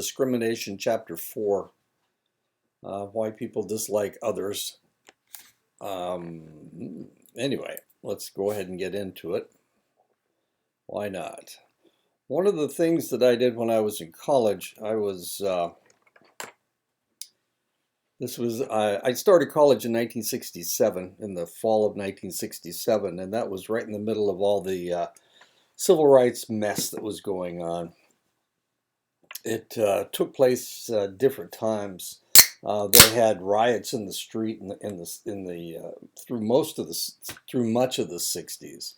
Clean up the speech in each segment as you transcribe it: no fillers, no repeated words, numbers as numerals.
Discrimination, Chapter 4, Why People Dislike Others. Anyway, let's go ahead and get into it. Why not? One of the things that I did when I was in college, I started college in 1967, in the fall of 1967, and that was right in the middle of all the civil rights mess that was going on. It took place different times. They had riots in the street through much of the 60s,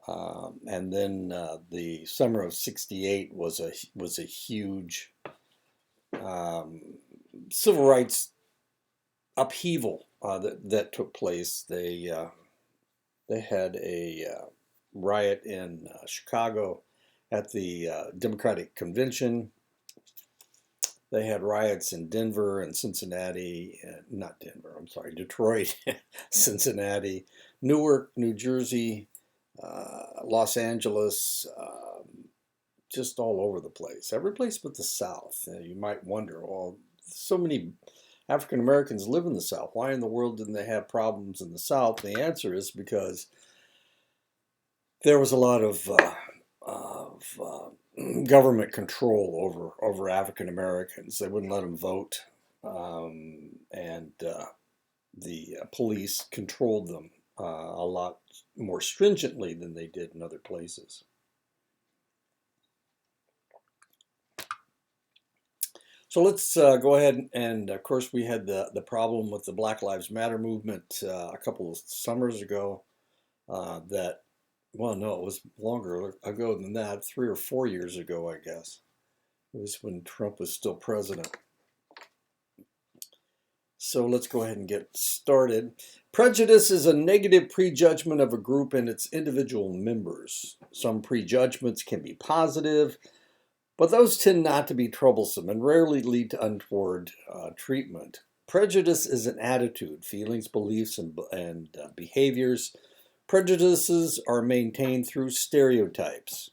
and then the summer of '68 was a huge civil rights upheaval that took place. They had a riot in Chicago at the Democratic Convention. They had riots in Denver and Cincinnati, not Denver, I'm sorry, Detroit, Cincinnati, Newark, New Jersey, Los Angeles, just all over the place. Every place but the South. You might wonder, well, so many African Americans live in the South. Why in the world didn't they have problems in the South? The answer is because there was a lot of government control over African Americans. They wouldn't let them vote, and the police controlled them a lot more stringently than they did in other places. So let's go ahead and, of course, we had the problem with the Black Lives Matter movement a couple of summers ago. Well, no, it was longer ago than that, 3 or 4 years ago, I guess. It was when Trump was still president. So let's go ahead and get started. Prejudice is a negative prejudgment of a group and its individual members. Some prejudgments can be positive, but those tend not to be troublesome and rarely lead to untoward treatment. Prejudice is an attitude, feelings, beliefs, and behaviors. Prejudices are maintained through stereotypes.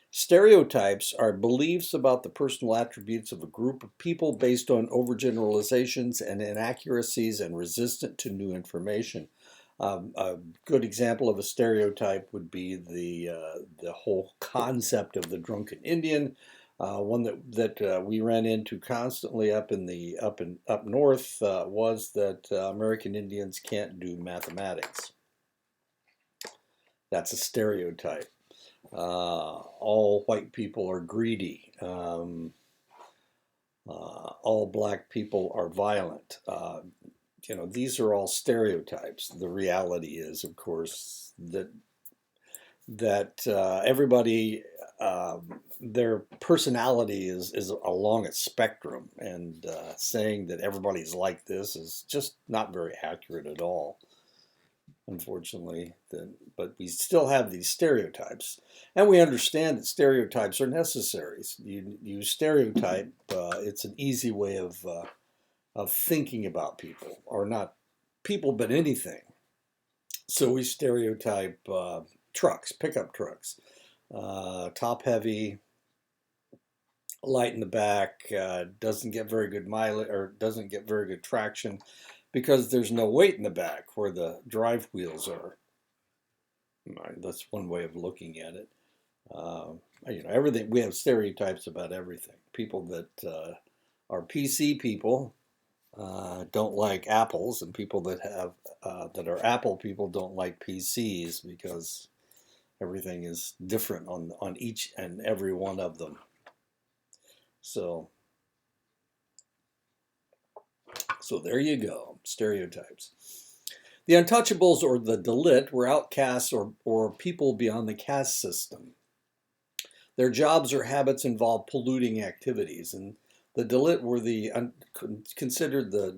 Stereotypes are beliefs about the personal attributes of a group of people based on overgeneralizations and inaccuracies and resistant to new information. A good example of a stereotype would be the whole concept of the drunken Indian. One that we ran into constantly up north was that American Indians can't do mathematics. That's a stereotype. All white people are greedy. All black people are violent. These are all stereotypes. The reality is, of course, that everybody, their personality is along a spectrum, and saying that everybody's like this is just not very accurate at all, unfortunately. But we still have these stereotypes, and we understand that stereotypes are necessary. You stereotype, it's an easy way of thinking about people, or not people, but anything. So we stereotype trucks, pickup trucks, top heavy, light in the back, doesn't get very good mileage or doesn't get very good traction because there's no weight in the back where the drive wheels are. That's one way of looking at it. Everything, we have stereotypes about everything. People that are PC people don't like apples, and people that are Apple people don't like PCs because everything is different on each and every one of them. So there you go, stereotypes. The untouchables, or the Dalit, were outcasts or people beyond the caste system. Their jobs or habits involved polluting activities, and the Dalit were considered the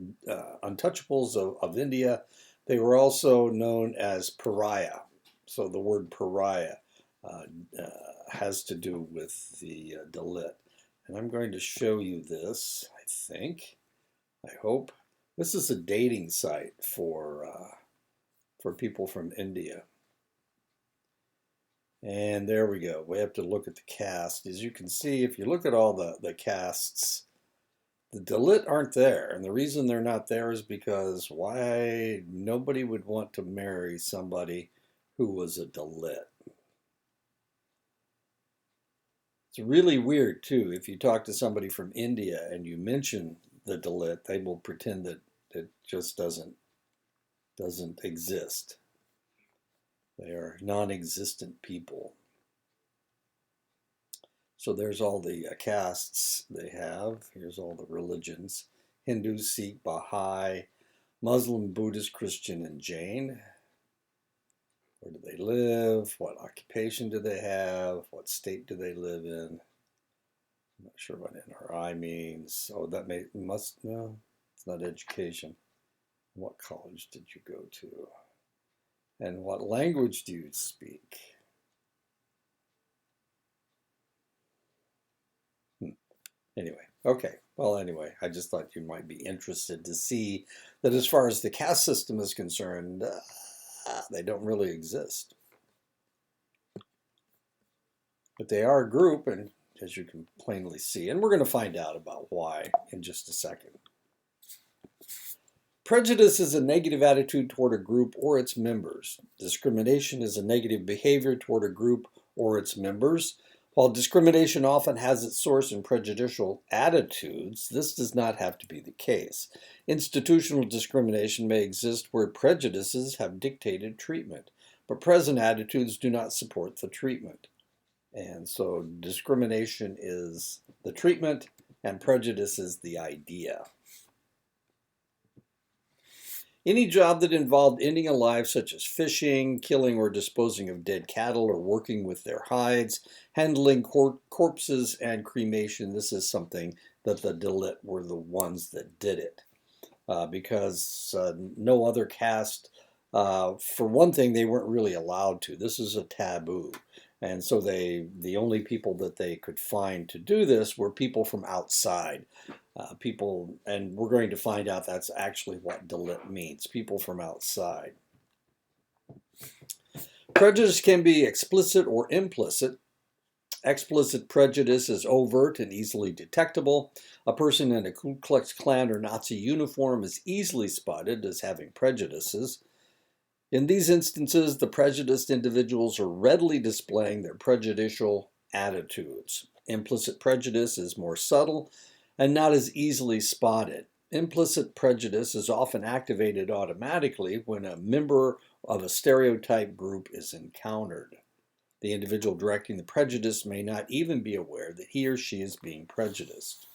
untouchables of India. They were also known as pariah. So the word pariah has to do with the Dalit. And I'm going to show you this, I hope. This is a dating site for people from India. And there we go. We have to look at the caste. As you can see, if you look at all the castes, the Dalit aren't there. And the reason they're not there is because why nobody would want to marry somebody who was a Dalit. It's really weird too. If you talk to somebody from India and you mention the Dalit, they will pretend that it just doesn't exist. They are non-existent people. So there's all the castes they have. Here's all the religions: Hindu, Sikh, Baha'i, Muslim, Buddhist, Christian, and Jain. Where do they live? What occupation do they have? What state do they live in? I'm not sure what NRI means. Oh, that must, no, it's not education. What college did you go to? And what language do you speak? Anyway, okay. Well, anyway, I just thought you might be interested to see that as far as the caste system is concerned, they don't really exist. But they are a group, and as you can plainly see, and we're going to find out about why in just a second. Prejudice is a negative attitude toward a group or its members. Discrimination is a negative behavior toward a group or its members. While discrimination often has its source in prejudicial attitudes, this does not have to be the case. Institutional discrimination may exist where prejudices have dictated treatment, but present attitudes do not support the treatment. And so discrimination is the treatment and prejudice is the idea. Any job that involved ending a life, such as fishing, killing or disposing of dead cattle, or working with their hides, handling corpses, and cremation, this is something that the Dalit were the ones that did it. Because no other caste, for one thing, they weren't really allowed to. This is a taboo. And so the only people that they could find to do this were people from outside. People, and we're going to find out that's actually what Dalit means, people from outside. Prejudice can be explicit or implicit. Explicit prejudice is overt and easily detectable. A person in a Ku Klux Klan or Nazi uniform is easily spotted as having prejudices. In these instances, the prejudiced individuals are readily displaying their prejudicial attitudes. Implicit prejudice is more subtle and not as easily spotted. Implicit prejudice is often activated automatically when a member of a stereotype group is encountered. The individual directing the prejudice may not even be aware that he or she is being prejudiced.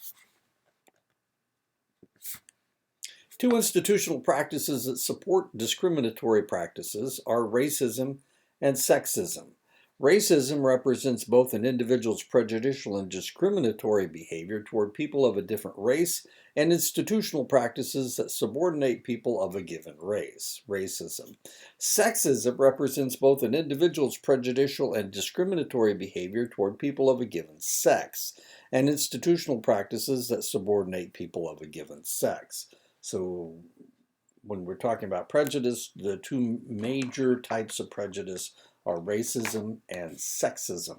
Two institutional practices that support discriminatory practices are racism and sexism. Racism represents both an individual's prejudicial and discriminatory behavior toward people of a different race and institutional practices that subordinate people of a given race, racism. Sexism represents both an individual's prejudicial and discriminatory behavior toward people of a given sex and institutional practices that subordinate people of a given sex. So when we're talking about prejudice, the two major types of prejudice are racism and sexism.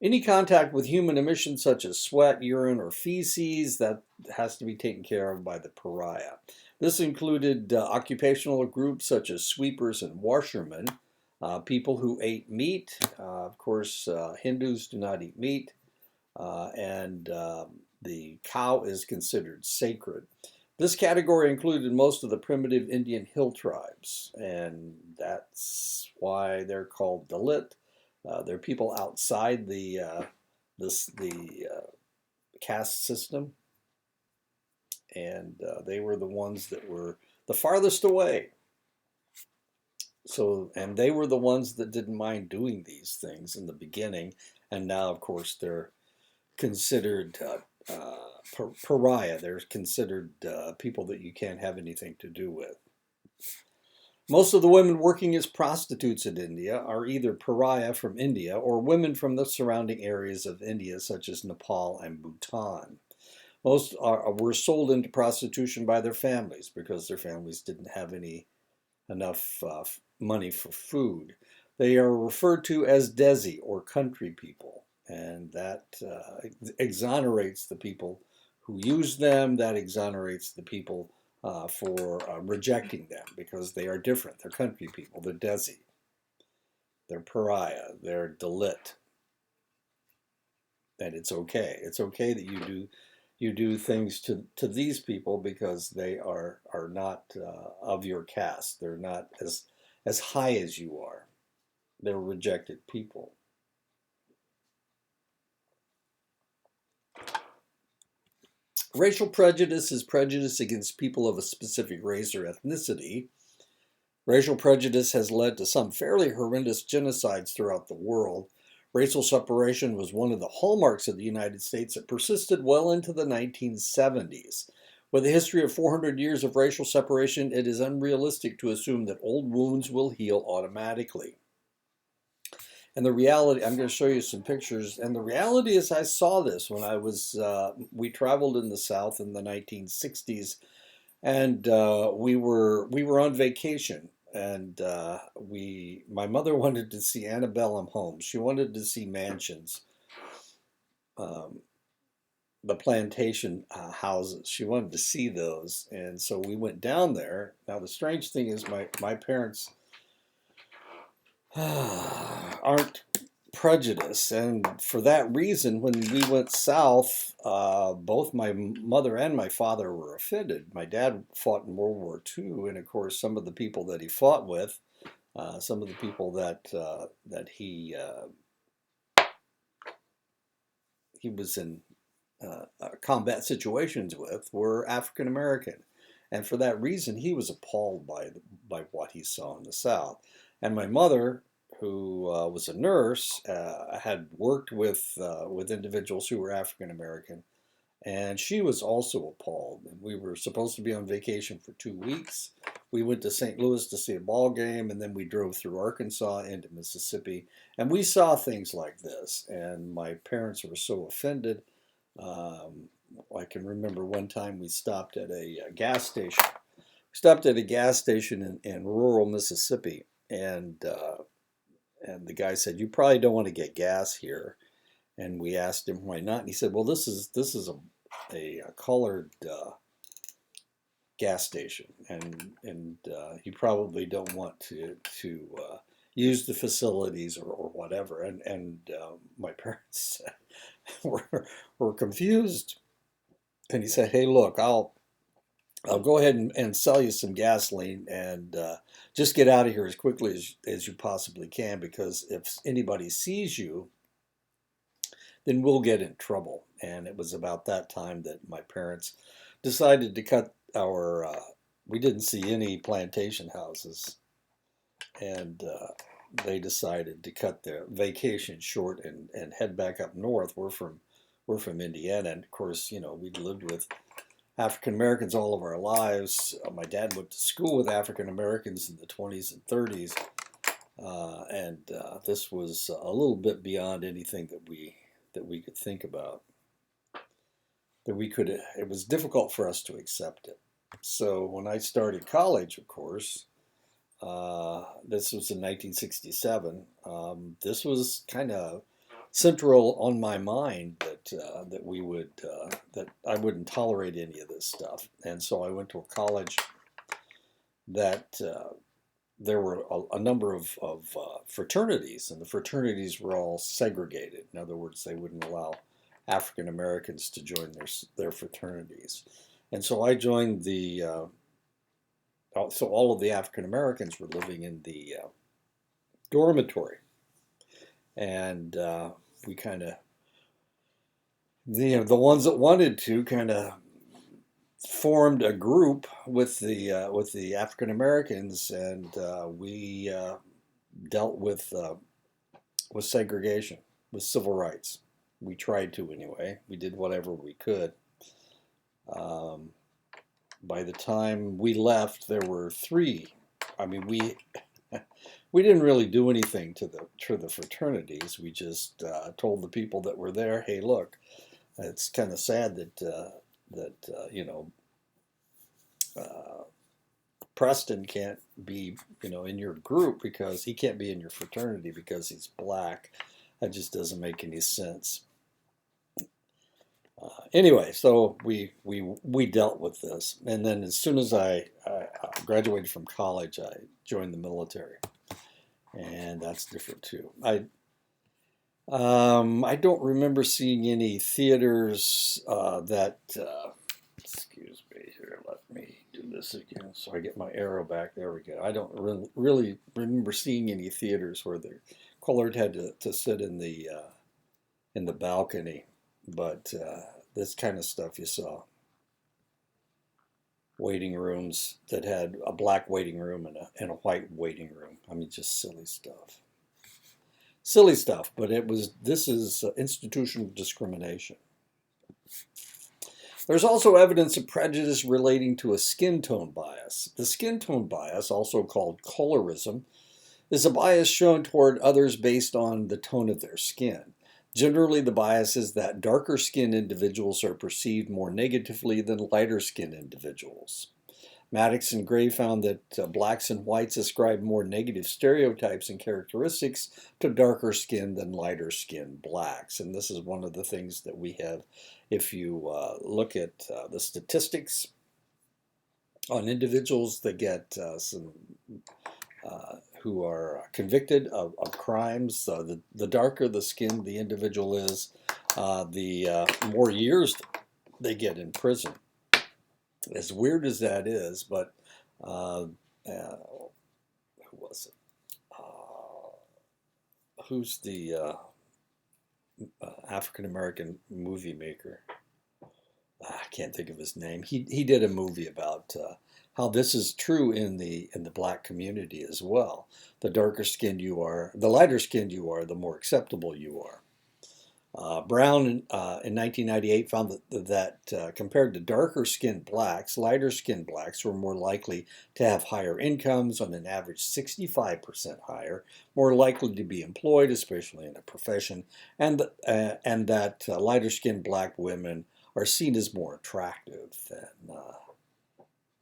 Any contact with human emissions such as sweat, urine, or feces, that has to be taken care of by the pariah. This included occupational groups such as sweepers and washermen, people who ate meat. Of course, Hindus do not eat meat, and the cow is considered sacred. This category included most of the primitive Indian hill tribes, and that's why they're called Dalit. They're people outside the caste system, and they were the ones that were the farthest away. So, and they were the ones that didn't mind doing these things in the beginning, and now, of course, they're considered pariah. They're considered people that you can't have anything to do with. Most of the women working as prostitutes in India are either pariah from India or women from the surrounding areas of India, such as Nepal and Bhutan. Most were sold into prostitution by their families because their families didn't have enough money for food. They are referred to as Desi or country people, and that exonerates the people who use them. That exonerates the people for rejecting them because they are different. They're country people. They're Desi. They're pariah. They're Dalit, and it's okay. It's okay that you do things to these people because they are not of your caste. They're not as high as you are. They're rejected people. Racial prejudice is prejudice against people of a specific race or ethnicity. Racial prejudice has led to some fairly horrendous genocides throughout the world. Racial separation was one of the hallmarks of the United States that persisted well into the 1970s. With a history of 400 years of racial separation, it is unrealistic to assume that old wounds will heal automatically. And the reality, I'm going to show you some pictures. And the reality is, I saw this when we traveled in the South in the 1960s, and we were on vacation, and my mother wanted to see antebellum homes. She wanted to see mansions, um, the plantation houses. She wanted to see those, and so we went down there. Now the strange thing is, my parents aren't prejudiced, and for that reason, when we went south, both my mother and my father were offended. My dad fought in World War II, and of course, some of the people that he fought with, some of the people that he was in combat situations with were African American, and for that reason, he was appalled by what he saw in the South. And my mother, who was a nurse, had worked with individuals who were African American, and she was also appalled. And we were supposed to be on vacation for 2 weeks. We went to St. Louis to see a ball game, and then we drove through Arkansas into Mississippi, and we saw things like this. And my parents were so offended. Um, I can remember one time we stopped at a gas station. We stopped at a gas station in rural Mississippi, and the guy said, "You probably don't want to get gas here." And we asked him why not. And he said, "Well, this is a colored gas station, and you probably don't want to use the facilities or whatever." And my parents were confused. And he said, "Hey, look, I'll go ahead and sell you some gasoline, and just get out of here as quickly as you possibly can, because if anybody sees you, then we'll get in trouble." And it was about that time that my parents decided to cut our, we didn't see any plantation houses, and they decided to cut their vacation short and head back up north. We're from Indiana, and of course, we'd lived with African Americans all of our lives. My dad went to school with African Americans in the 20s and 30s, and this was a little bit beyond anything that we could think about. It was difficult for us to accept it. So when I started college, of course, this was in 1967. This was kind of central on my mind that I wouldn't tolerate any of this stuff, and so I went to a college that there were a number of fraternities, and the fraternities were all segregated. In other words, they wouldn't allow African Americans to join their fraternities, and so I joined so all of the African Americans were living in the dormitory, and we kind of, the ones that wanted to kind of formed a group with the African Americans, and we dealt with segregation, with civil rights. We tried to, anyway. We did whatever we could. Um, by the time we left, there were three. I mean, we didn't really do anything to the fraternities. We just told the people that were there, "Hey, look, it's kind of sad that uh, Preston can't be, in your group because he can't be in your fraternity because he's black. That just doesn't make any sense. Anyway, so we dealt with this, and then as soon as I graduated from college, I joined the military, and that's different too. I don't remember seeing any theaters that. Excuse me here. Let me do this again so I get my arrow back. There we go. I don't really remember seeing any theaters where the colored had to sit in the balcony, but this kind of stuff you saw. Waiting rooms that had a black waiting room and a white waiting room. I mean, just silly stuff. Silly stuff, but this is institutional discrimination. There's also evidence of prejudice relating to a skin tone bias. The skin tone bias, also called colorism, is a bias shown toward others based on the tone of their skin. Generally, the bias is that darker skinned individuals are perceived more negatively than lighter skinned individuals. Maddox and Gray found that blacks and whites ascribe more negative stereotypes and characteristics to darker skinned than lighter skinned blacks. And this is one of the things that we have. If you look at the statistics on individuals that get who are convicted of crimes, the darker the skin the individual is, the more years they get in prison. As weird as that is, but who was it? Who's the African American movie maker? I can't think of his name. He did a movie about how this is true in the black community as well. The darker skinned you are, the lighter skinned you are, the more acceptable you are. Brown in 1998 found that compared to darker skinned blacks, lighter skinned blacks were more likely to have higher incomes, on an average 65% higher, more likely to be employed, especially in a profession, and that lighter skinned black women are seen as more attractive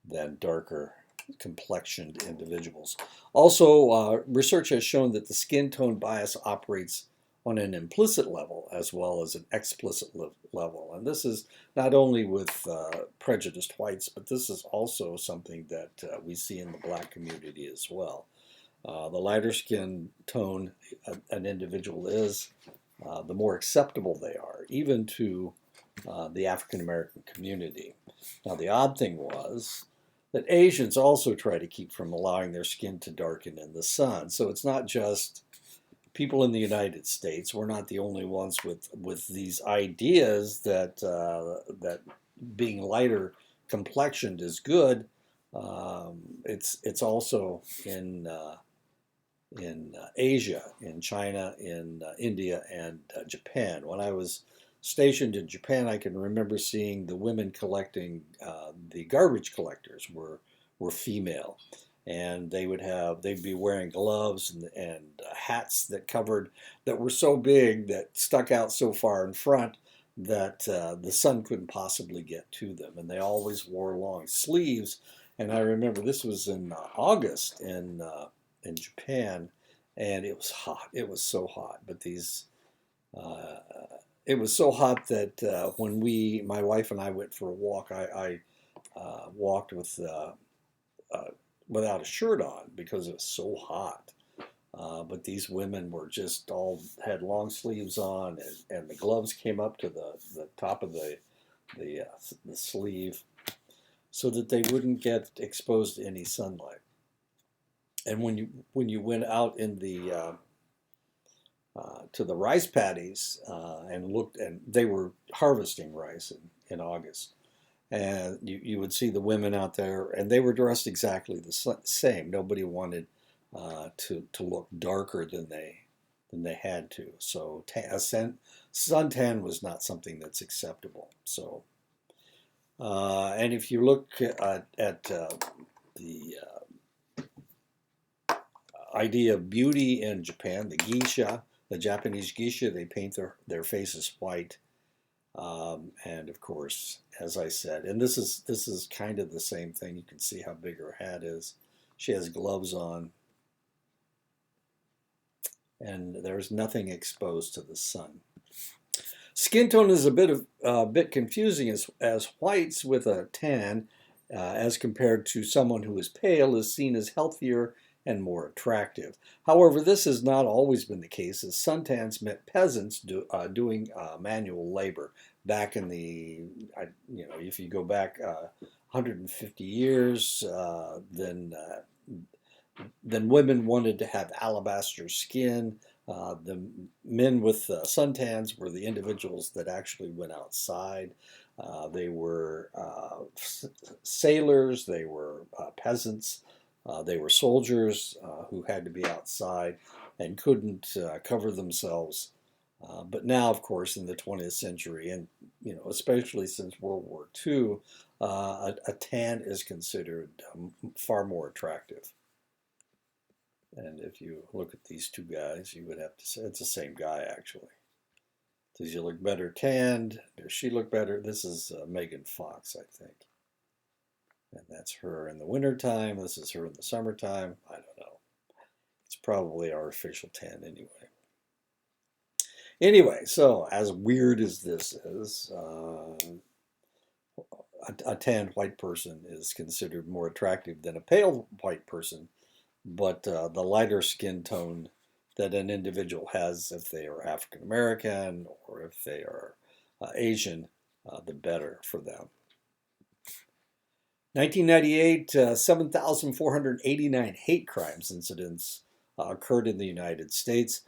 than darker complexioned individuals. Also, research has shown that the skin tone bias operates on an implicit level as well as an explicit level. And this is not only with prejudiced whites, but this is also something that we see in the black community as well. The lighter skin tone an individual is, the more acceptable they are, even to the African American community. Now, the odd thing was that Asians also try to keep from allowing their skin to darken in the sun. So it's not just people in the United States. We're not the only ones with these ideas that that being lighter complexioned is good. It's also in Asia, in China, in India, and Japan. When I was stationed in Japan, I can remember seeing the women collecting the garbage collectors were female, and they'd be wearing gloves and hats that were so big that stuck out so far in front that the sun couldn't possibly get to them, and they always wore long sleeves. And I remember this was in August in Japan, and it was hot. It was so hot, but it was so hot that when my wife and I went for a walk, I walked without a shirt on because it was so hot. But these women were just all had long sleeves on, and the gloves came up to the top of the sleeve so that they wouldn't get exposed to any sunlight. And when you went out in the to the rice paddies and looked, and they were harvesting rice in August, and you would see the women out there, and they were dressed exactly the same. Nobody wanted to look darker than they had to. So suntan was not something that's acceptable. So and if you look at the idea of beauty in Japan, the Japanese geisha, they paint their faces white. And of course, as I said, and this is kind of the same thing. You can see how big her hat is. She has gloves on, and there's nothing exposed to the sun. Skin tone is a bit confusing as whites with a tan, as compared to someone who is pale, is seen as healthier and more attractive. However, this has not always been the case, as suntans meant peasants doing manual labor. Back in if you go back 150 years, then women wanted to have alabaster skin. The men with suntans were the individuals that actually went outside. They were sailors, they were peasants, they were soldiers who had to be outside and couldn't cover themselves. But now, of course, in the 20th century, and especially since World War II, a tan is considered far more attractive. And if you look at these two guys, you would have to say it's the same guy, actually. Does he look better tanned? Does she look better? This is Megan Fox, I think. And that's her in the wintertime. This is her in the summertime. I don't know. It's probably artificial tan anyway. Anyway, so as weird as this is, a tanned white person is considered more attractive than a pale white person, but the lighter skin tone that an individual has, if they are African American or if they are Asian, the better for them. 1998, 7,489 hate crimes incidents occurred in the United States.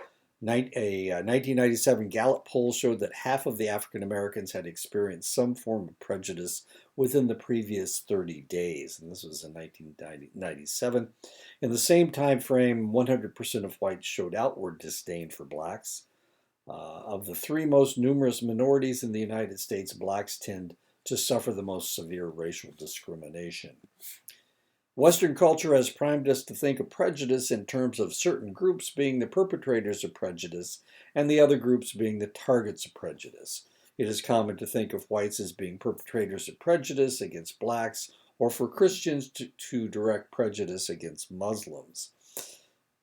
A 1997 Gallup poll showed that half of the African Americans had experienced some form of prejudice within the previous 30 days, and this was in 1997. In the same time frame, 100% of whites showed outward disdain for blacks. Of the three most numerous minorities in the United States, blacks tend to suffer the most severe racial discrimination. Western culture has primed us to think of prejudice in terms of certain groups being the perpetrators of prejudice and the other groups being the targets of prejudice. It is common to think of whites as being perpetrators of prejudice against blacks, or for Christians to direct prejudice against Muslims.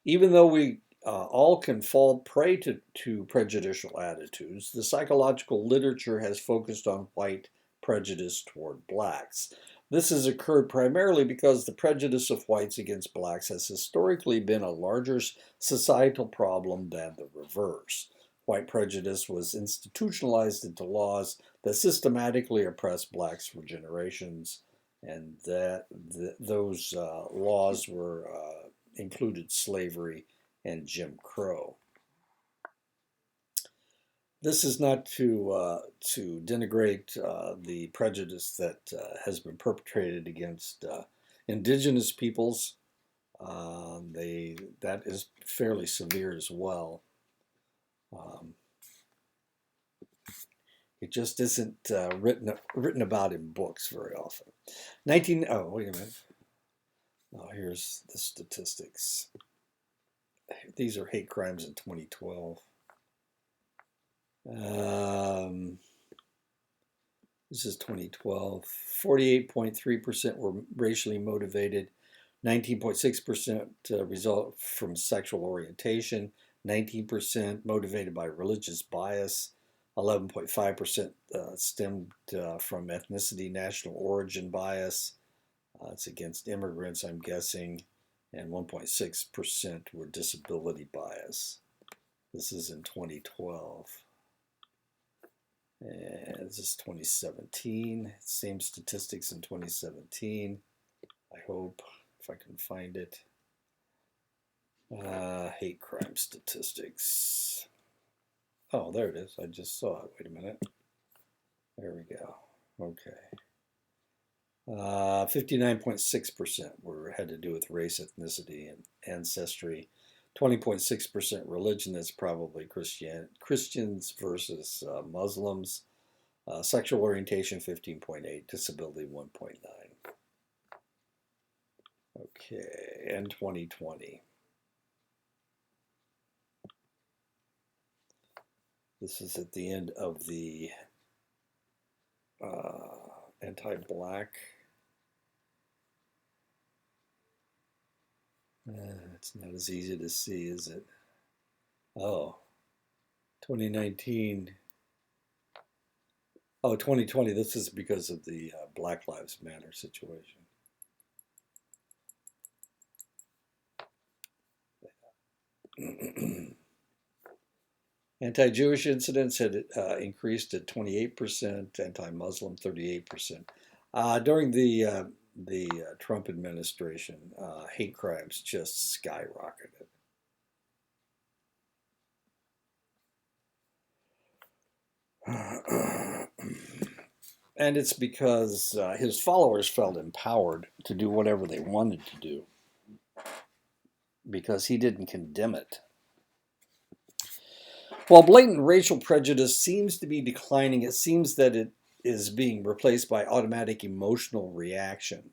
Even though we all can fall prey to prejudicial attitudes, the psychological literature has focused on white prejudice toward blacks. This has occurred primarily because the prejudice of whites against blacks has historically been a larger societal problem than the reverse. White prejudice was institutionalized into laws that systematically oppressed blacks for generations, and those laws were included slavery and Jim Crow. This is not to denigrate the prejudice that has been perpetrated against indigenous peoples. That is fairly severe as well. It just isn't written about in books very often. Oh, wait a minute. Oh, here's the statistics. These are hate crimes in 2012. This is 2012. 48.3% were racially motivated. 19.6% result from sexual orientation. 19% motivated by religious bias. 11.5% stemmed from ethnicity, national origin bias. It's against immigrants, I'm guessing. And 1.6% were disability bias. This is in 2012. And this is 2017. Same statistics in 2017. I hope, if I can find it. Hate crime statistics. Oh, there it is. I just saw it. Wait a minute. There we go. Okay. 59.6% had to do with race, ethnicity, and ancestry. 20.6% religion. That's probably Christians versus Muslims. Sexual orientation 15.8. Disability 1.9. Okay, and 2020. This is at the end of the anti-black. It's not as easy to see, is it? Oh, 2019. Oh, 2020. This is because of the Black Lives Matter situation. Anti-Jewish incidents had increased at 28%, anti-Muslim 38%. During the Trump administration, hate crimes just skyrocketed. And it's because his followers felt empowered to do whatever they wanted to do because he didn't condemn it. While blatant racial prejudice seems to be declining, it seems that it is being replaced by automatic emotional reaction.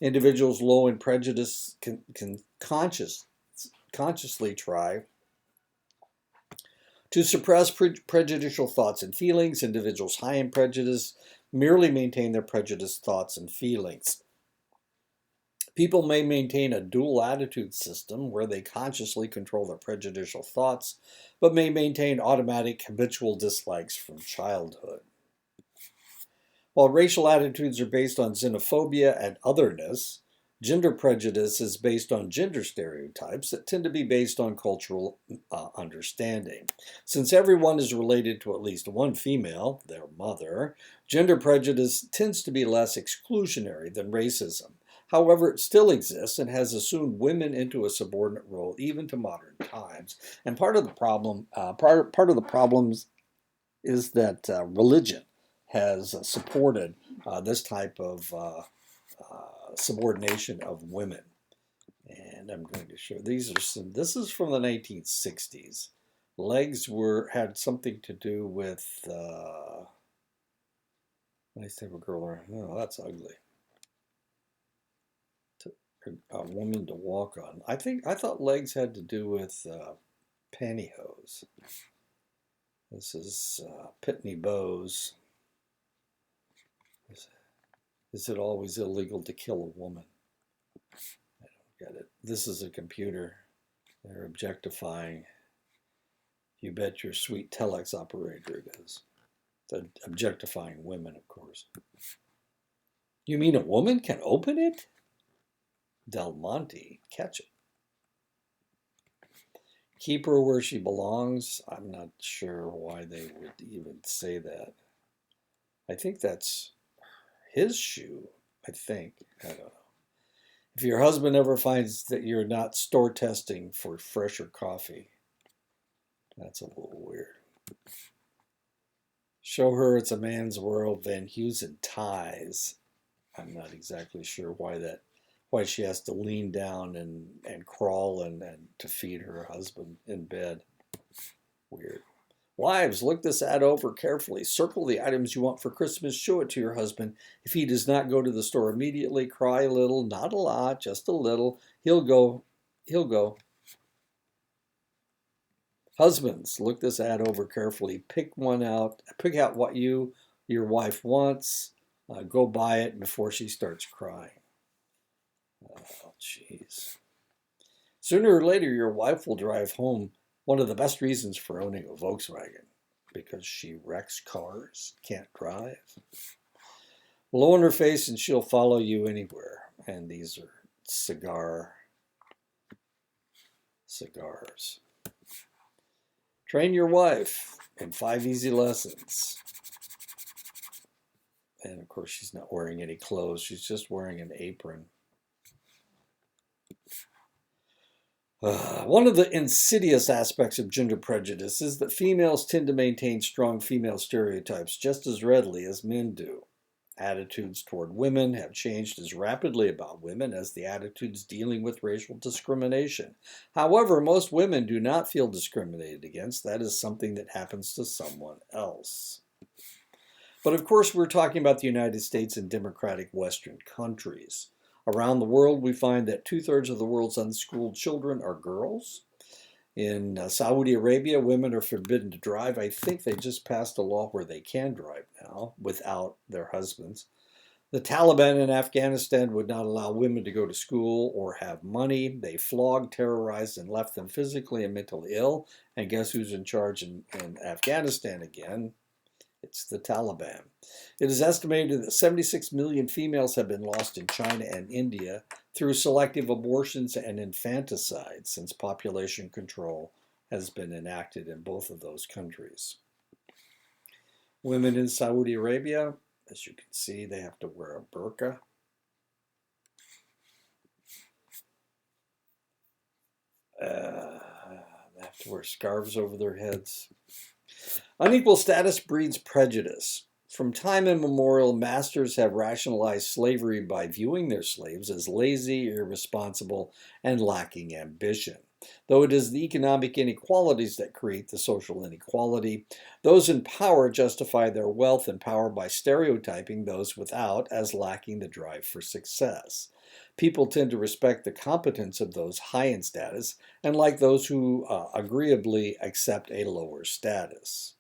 Individuals low in prejudice can consciously try to suppress prejudicial thoughts and feelings. Individuals high in prejudice merely maintain their prejudiced thoughts and feelings. People may maintain a dual attitude system where they consciously control their prejudicial thoughts, but may maintain automatic habitual dislikes from childhood. While racial attitudes are based on xenophobia and otherness, gender prejudice is based on gender stereotypes that tend to be based on cultural understanding. Since everyone is related to at least one female, their mother, gender prejudice tends to be less exclusionary than racism. However, it still exists and has assumed women into a subordinate role even to modern times. And part of the problem, part of the problems is that religion has supported this type of subordination of women. And I'm going to show these are some. This is from the 1960s. Legs had something to do with. Nice to have a girl around. Oh, that's ugly. A woman to walk on. I thought legs had to do with pantyhose. This is Pitney Bowes. Is it always illegal to kill a woman? I don't get it. This is a computer. They're objectifying. You bet your sweet telex operator it is. It's objectifying women, of course. You mean a woman can open it? Del Monte, catch it. Keep her where she belongs. I'm not sure why they would even say that. I think that's his shoe, I think. I don't know. If your husband ever finds that you're not store testing for fresher coffee, that's a little weird. Show her it's a man's world, Van Heusen ties. I'm not exactly sure why she has to lean down and crawl and to feed her husband in bed. Weird. Wives, look this ad over carefully. Circle the items you want for Christmas. Show it to your husband. If he does not go to the store immediately, cry a little, not a lot, just a little. He'll go. Husbands, look this ad over carefully. Pick out what your wife wants. Go buy it before she starts crying. Oh, jeez. Sooner or later, your wife will drive home one of the best reasons for owning a Volkswagen, because she wrecks cars, can't drive. Blow in her face and she'll follow you anywhere. And these are cigars. Train your wife in 5 easy lessons. And of course, she's not wearing any clothes. She's just wearing an apron. One of the insidious aspects of gender prejudice is that females tend to maintain strong female stereotypes just as readily as men do. Attitudes toward women have changed as rapidly about women as the attitudes dealing with racial discrimination. However, most women do not feel discriminated against. That is something that happens to someone else. But of course, we're talking about the United States and democratic Western countries. Around the world, we find that 2/3 of the world's unschooled children are girls. In Saudi Arabia, women are forbidden to drive. I think they just passed a law where they can drive now without their husbands. The Taliban in Afghanistan would not allow women to go to school or have money. They flogged, terrorized, and left them physically and mentally ill. And guess who's in charge in Afghanistan again? It's the Taliban. It is estimated that 76 million females have been lost in China and India through selective abortions and infanticide since population control has been enacted in both of those countries. Women in Saudi Arabia, as you can see, they have to wear a burqa. They have to wear scarves over their heads. Unequal status breeds prejudice. From time immemorial, masters have rationalized slavery by viewing their slaves as lazy, irresponsible, and lacking ambition. Though it is the economic inequalities that create the social inequality, those in power justify their wealth and power by stereotyping those without as lacking the drive for success. People tend to respect the competence of those high in status and like those who agreeably accept a lower status.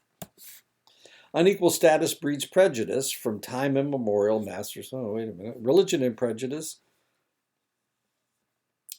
Unequal status breeds prejudice. From time immemorial, masters, religion and prejudice.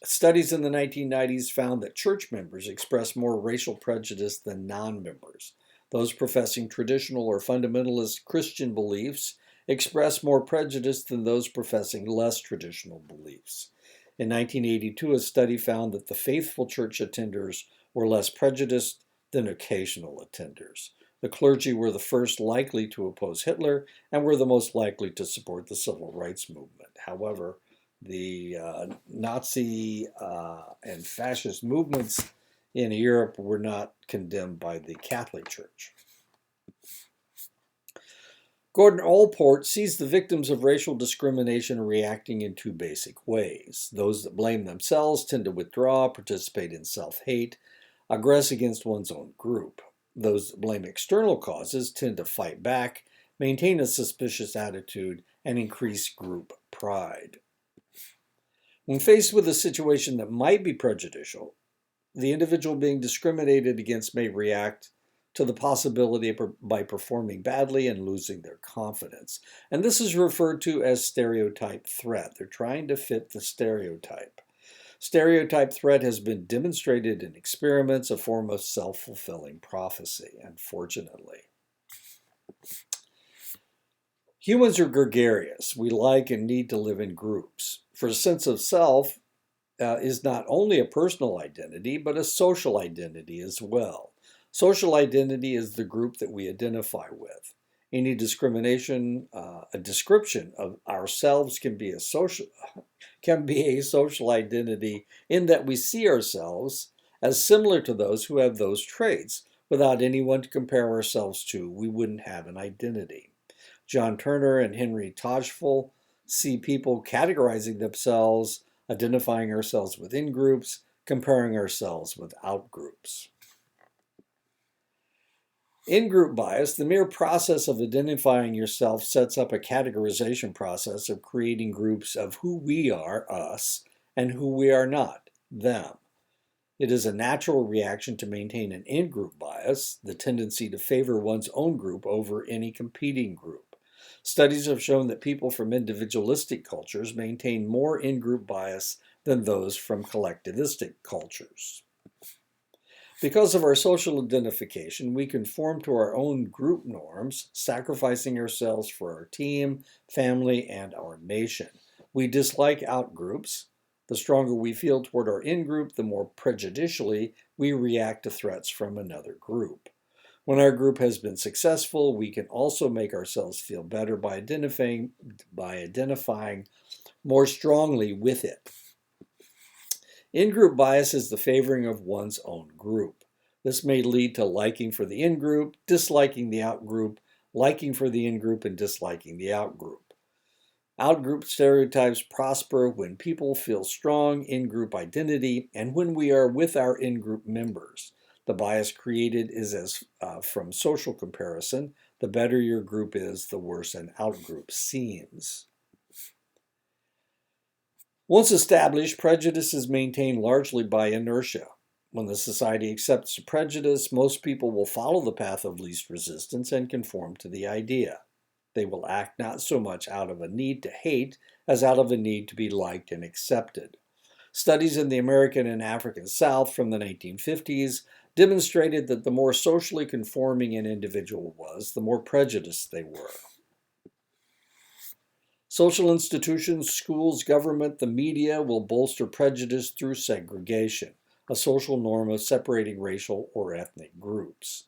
Studies in the 1990s found that church members express more racial prejudice than non-members. Those professing traditional or fundamentalist Christian beliefs express more prejudice than those professing less traditional beliefs. In 1982, a study found that the faithful church attenders were less prejudiced than occasional attenders. The clergy were the first likely to oppose Hitler and were the most likely to support the civil rights movement. However, the Nazi and fascist movements in Europe were not condemned by the Catholic Church. Gordon Allport sees the victims of racial discrimination reacting in two basic ways. Those that blame themselves tend to withdraw, participate in self-hate, aggress against one's own group. Those that blame external causes tend to fight back, maintain a suspicious attitude, and increase group pride. When faced with a situation that might be prejudicial, the individual being discriminated against may react to the possibility by performing badly and losing their confidence. And this is referred to as stereotype threat. They're trying to fit the stereotype. Stereotype threat has been demonstrated in experiments, a form of self-fulfilling prophecy, unfortunately. Humans are gregarious. We like and need to live in groups. For a sense of self is not only a personal identity, but a social identity as well. Social identity is the group that we identify with. Any discrimination, a description of ourselves can be a social identity in that we see ourselves as similar to those who have those traits. Without anyone to compare ourselves to, we wouldn't have an identity. John Turner and Henry Todgeful see people categorizing themselves, identifying ourselves within groups, comparing ourselves with out-groups. In-group bias, the mere process of identifying yourself sets up a categorization process of creating groups of who we are, us, and who we are not, them. It is a natural reaction to maintain an in-group bias, the tendency to favor one's own group over any competing group. Studies have shown that people from individualistic cultures maintain more in-group bias than those from collectivistic cultures. Because of our social identification, we conform to our own group norms, sacrificing ourselves for our team, family, and our nation. We dislike out-groups. The stronger we feel toward our in-group, the more prejudicially we react to threats from another group. When our group has been successful, we can also make ourselves feel better by identifying more strongly with it. In-group bias is the favoring of one's own group. This may lead to liking for the in-group, disliking the out-group, liking for the in-group, and disliking the out-group. Out-group stereotypes prosper when people feel strong in-group identity and when we are with our in-group members. The bias created is as from social comparison. The better your group is, the worse an out-group seems. Once established, prejudice is maintained largely by inertia. When the society accepts a prejudice, most people will follow the path of least resistance and conform to the idea. They will act not so much out of a need to hate as out of a need to be liked and accepted. Studies in the American and African South from the 1950s demonstrated that the more socially conforming an individual was, the more prejudiced they were. Social institutions, schools, government, the media will bolster prejudice through segregation, a social norm of separating racial or ethnic groups.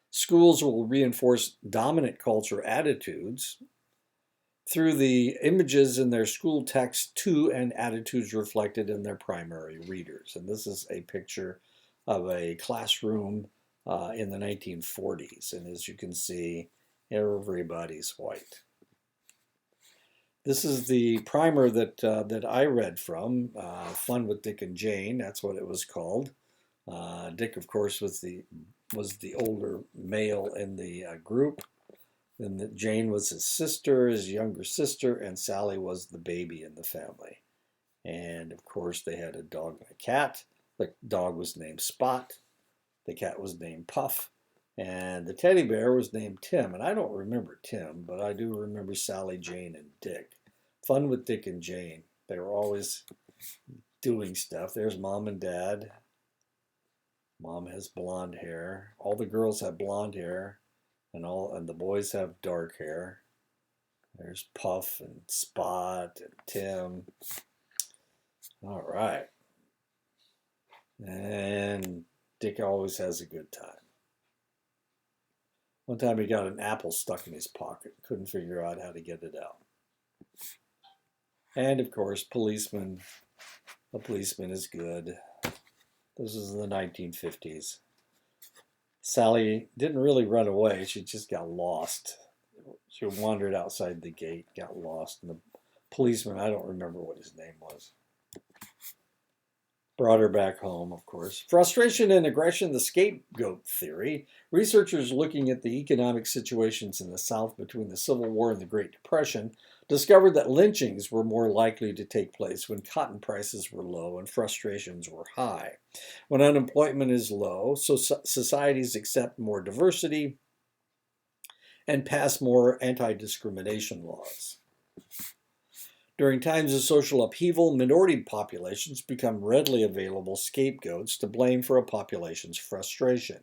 Schools will reinforce dominant culture attitudes through the images in their school text to and attitudes reflected in their primary readers. And this is a picture of a classroom in the 1940s. And as you can see, everybody's white. This is the primer that I read from, Fun with Dick and Jane. That's what it was called. Dick, of course, was the older male in the group. Then Jane was his sister, his younger sister, and Sally was the baby in the family. And of course, they had a dog and a cat. The dog was named Spot. The cat was named Puff. And the teddy bear was named Tim. And I don't remember Tim, but I do remember Sally, Jane, and Dick. Fun with Dick and Jane. They were always doing stuff. There's Mom and Dad. Mom has blonde hair. All the girls have blonde hair. And the boys have dark hair. There's Puff and Spot and Tim. All right. And Dick always has a good time. One time he got an apple stuck in his pocket. Couldn't figure out how to get it out. And of course, policeman. A policeman is good. This is the 1950s. Sally didn't really run away. She just got lost. She wandered outside the gate, got lost. And the policeman, I don't remember what his name was, brought her back home, of course. Frustration and aggression, the scapegoat theory. Researchers looking at the economic situations in the South between the Civil War and the Great Depression discovered that lynchings were more likely to take place when cotton prices were low and frustrations were high. When unemployment is low, so societies accept more diversity and pass more anti-discrimination laws. During times of social upheaval, minority populations become readily available scapegoats to blame for a population's frustration.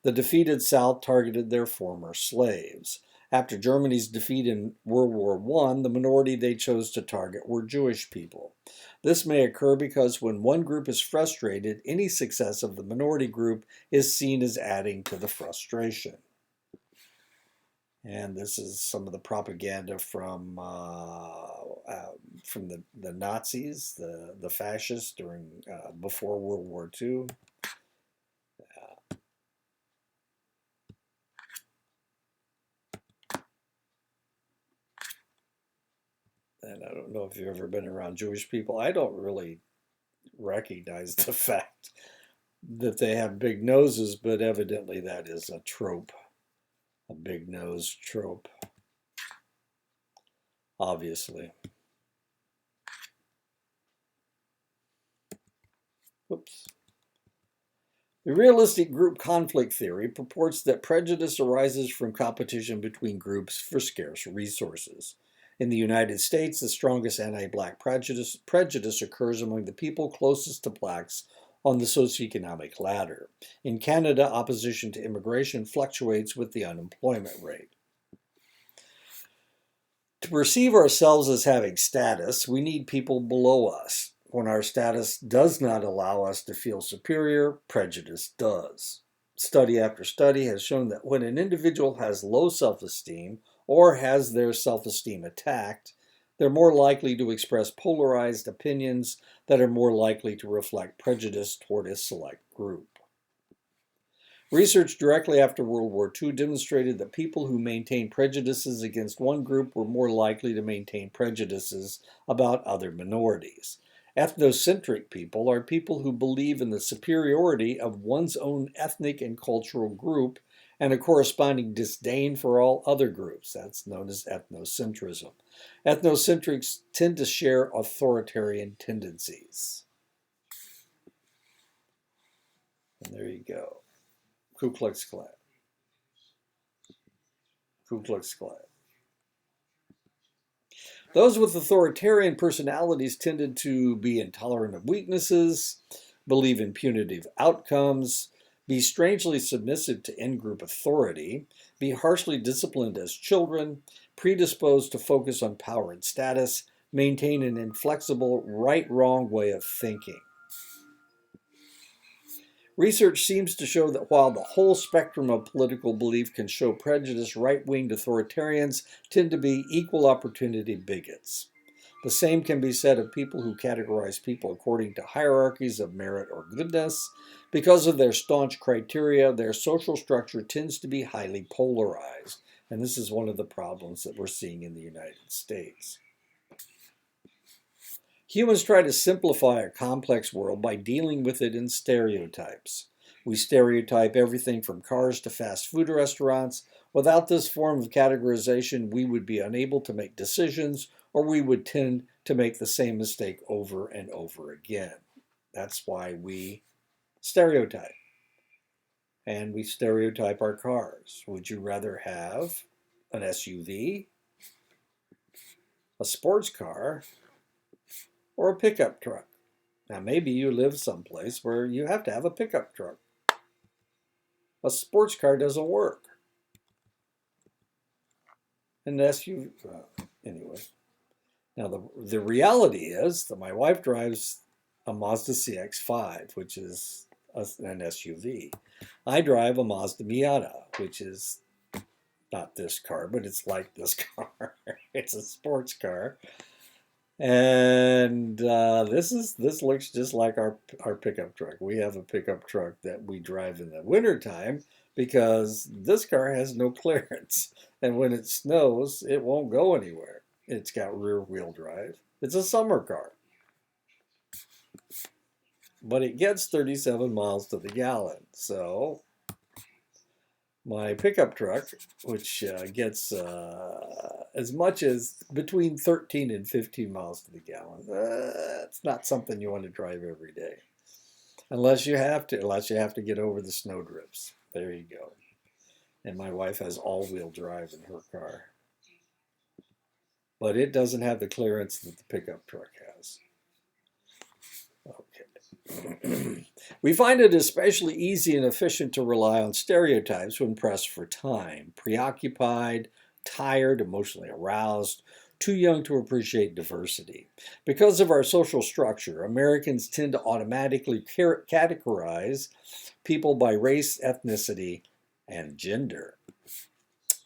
The defeated South targeted their former slaves. After Germany's defeat in World War I, the minority they chose to target were Jewish people. This may occur because when one group is frustrated, any success of the minority group is seen as adding to the frustration. And this is some of the propaganda from the Nazis, the fascists before World War II. And I don't know if you've ever been around Jewish people. I don't really recognize the fact that they have big noses, but evidently that is a trope, a big nose trope, obviously. Whoops. The realistic group conflict theory purports that prejudice arises from competition between groups for scarce resources. In the United States, the strongest anti-black prejudice occurs among the people closest to blacks on the socioeconomic ladder. In Canada, opposition to immigration fluctuates with the unemployment rate. To perceive ourselves as having status, we need people below us. When our status does not allow us to feel superior, prejudice does. Study after study has shown that when an individual has low self-esteem or has their self-esteem attacked, they're more likely to express polarized opinions that are more likely to reflect prejudice toward a select group. Research directly after World War II demonstrated that people who maintained prejudices against one group were more likely to maintain prejudices about other minorities. Ethnocentric people are people who believe in the superiority of one's own ethnic and cultural group and a corresponding disdain for all other groups. That's known as ethnocentrism. Ethnocentrics tend to share authoritarian tendencies. And there you go. Ku Klux Klan. Ku Klux Klan. Those with authoritarian personalities tended to be intolerant of weaknesses, believe in punitive outcomes, be strangely submissive to in group authority, be harshly disciplined as children, predisposed to focus on power and status, maintain an inflexible right wrong way of thinking. Research seems to show that while the whole spectrum of political belief can show prejudice, right winged authoritarians tend to be equal opportunity bigots. The same can be said of people who categorize people according to hierarchies of merit or goodness. Because of their staunch criteria, their social structure tends to be highly polarized. And this is one of the problems that we're seeing in the United States. Humans try to simplify a complex world by dealing with it in stereotypes. We stereotype everything from cars to fast food restaurants. Without this form of categorization, we would be unable to make decisions, or we would tend to make the same mistake over and over again. That's why we stereotype. And we stereotype our cars. Would you rather have an SUV, a sports car, or a pickup truck? Now, maybe you live someplace where you have to have a pickup truck. A sports car doesn't work. An SUV, anyway. Now, the reality is that my wife drives a Mazda CX-5, which is an SUV. I drive a Mazda Miata, which is not this car, but it's like this car. It's a sports car. And this looks just like our pickup truck. We have a pickup truck that we drive in the wintertime because this car has no clearance. And when it snows, it won't go anywhere. It's got rear wheel drive. It's a summer car. But it gets 37 miles to the gallon. So my pickup truck, which gets as much as between 13 and 15 miles to the gallon, it's not something you want to drive every day, unless you have to get over the snow drifts. There you go. And my wife has all-wheel drive in her car, but it doesn't have the clearance that the pickup truck has. Okay. We find it especially easy and efficient to rely on stereotypes when pressed for time. Preoccupied, tired, emotionally aroused, too young to appreciate diversity. Because of our social structure, Americans tend to automatically categorize people by race, ethnicity, and gender.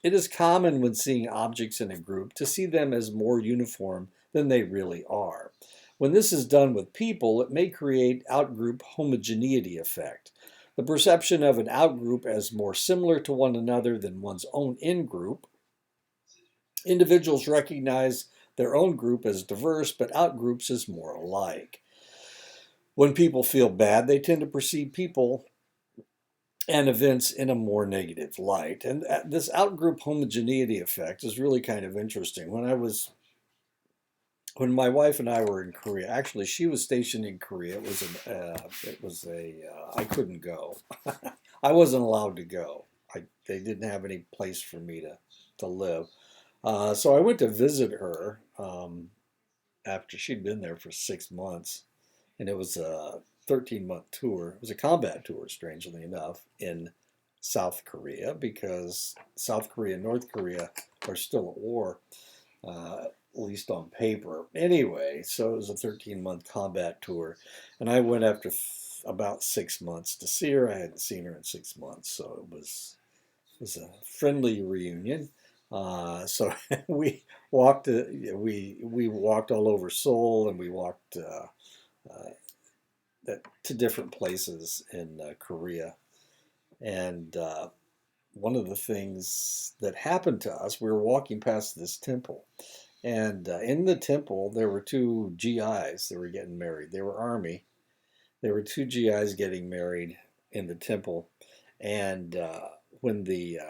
It is common when seeing objects in a group to see them as more uniform than they really are. When this is done with people, it may create outgroup homogeneity effect. The perception of an outgroup as more similar to one another than one's own in-group. Individuals recognize their own group as diverse, but outgroups as more alike. When people feel bad, they tend to perceive people and events in a more negative light. And this outgroup homogeneity effect is really kind of interesting. When my wife and I were in Korea, actually she was stationed in Korea. I couldn't go. I wasn't allowed to go. They didn't have any place for me to live. So I went to visit her after she'd been there for 6 months, and it was a 13-month tour. It was a combat tour, strangely enough, in South Korea, because South Korea and North Korea are still at war, at least on paper. Anyway, so it was a 13-month combat tour, and I went after about 6 months to see her. I hadn't seen her in 6 months, so it was a friendly reunion. So we walked all over Seoul, and we walked to different places in Korea. And one of the things that happened to us, we were walking past this temple, and in the temple there were two GIs that were getting married. They were Army. There were two GIs getting married in the temple, and when the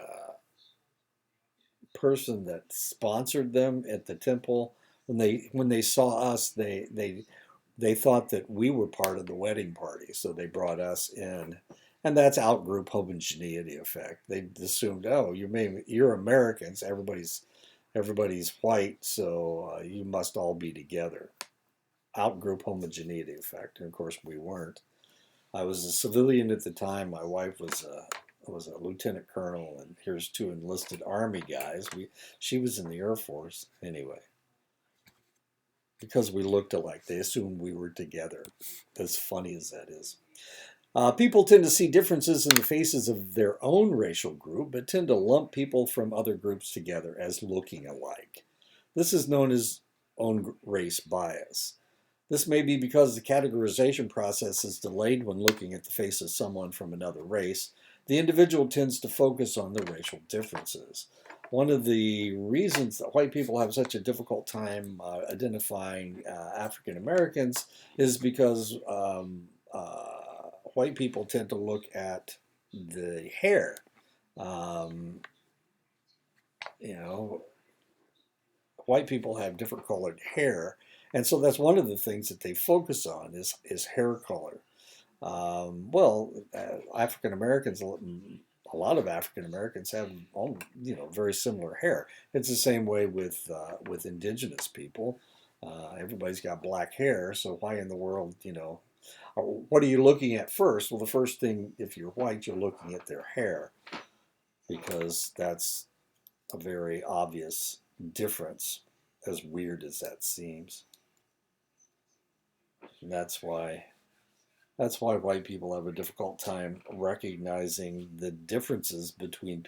person that sponsored them at the temple, when they saw us, they thought that we were part of the wedding party, so they brought us in, and that's outgroup homogeneity effect. They assumed, oh, you're Americans. everybody's white, so you must all be together. Out-group homogeneity effect, and of course we weren't. I was a civilian at the time. My wife was a lieutenant colonel, and here's two enlisted Army guys. She was in the Air Force anyway. Because we looked alike, they assumed we were together. As funny as that is. People tend to see differences in the faces of their own racial group, but tend to lump people from other groups together as looking alike. This is known as own race bias. This may be because the categorization process is delayed when looking at the face of someone from another race. The individual tends to focus on the racial differences. One of the reasons that white people have such a difficult time identifying African Americans is because white people tend to look at the hair. Um, you know, white people have different colored hair, and so that's one of the things that they focus on is hair color. African Americans, a lot of African Americans have very similar hair. It's the same way with indigenous people. Everybody's got black hair, so why in the world, what are you looking at first? Well, the first thing, if you're white, you're looking at their hair because that's a very obvious difference, as weird as that seems. And that's why white people have a difficult time recognizing the differences between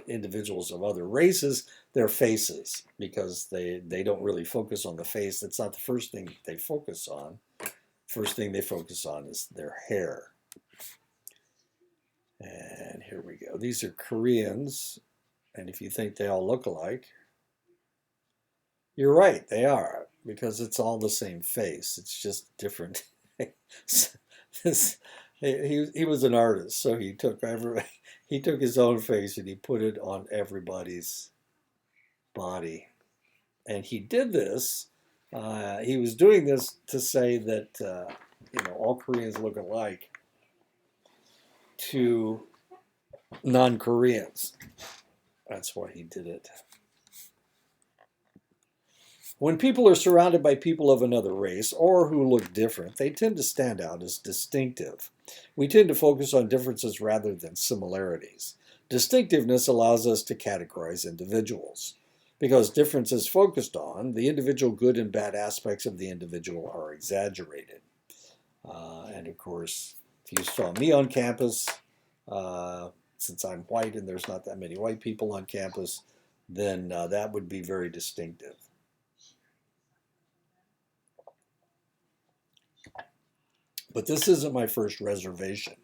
individuals of other races, their faces, because they don't really focus on the face. That's not the first thing they focus on. First thing they focus on is their hair. And here we go. These are Koreans, and if you think they all look alike, you're right, they are, because it's all the same face. It's just different. He was an artist, so he took his own face and he put it on everybody's body, and he did this. He was doing this to say that all Koreans look alike to non-Koreans. That's why he did it. When people are surrounded by people of another race or who look different, they tend to stand out as distinctive. We tend to focus on differences rather than similarities. Distinctiveness allows us to categorize individuals. Because difference is focused on, the individual good and bad aspects of the individual are exaggerated. And of course, if you saw me on campus, since I'm white and there's not that many white people on campus, then that would be very distinctive. But this isn't my first reservation.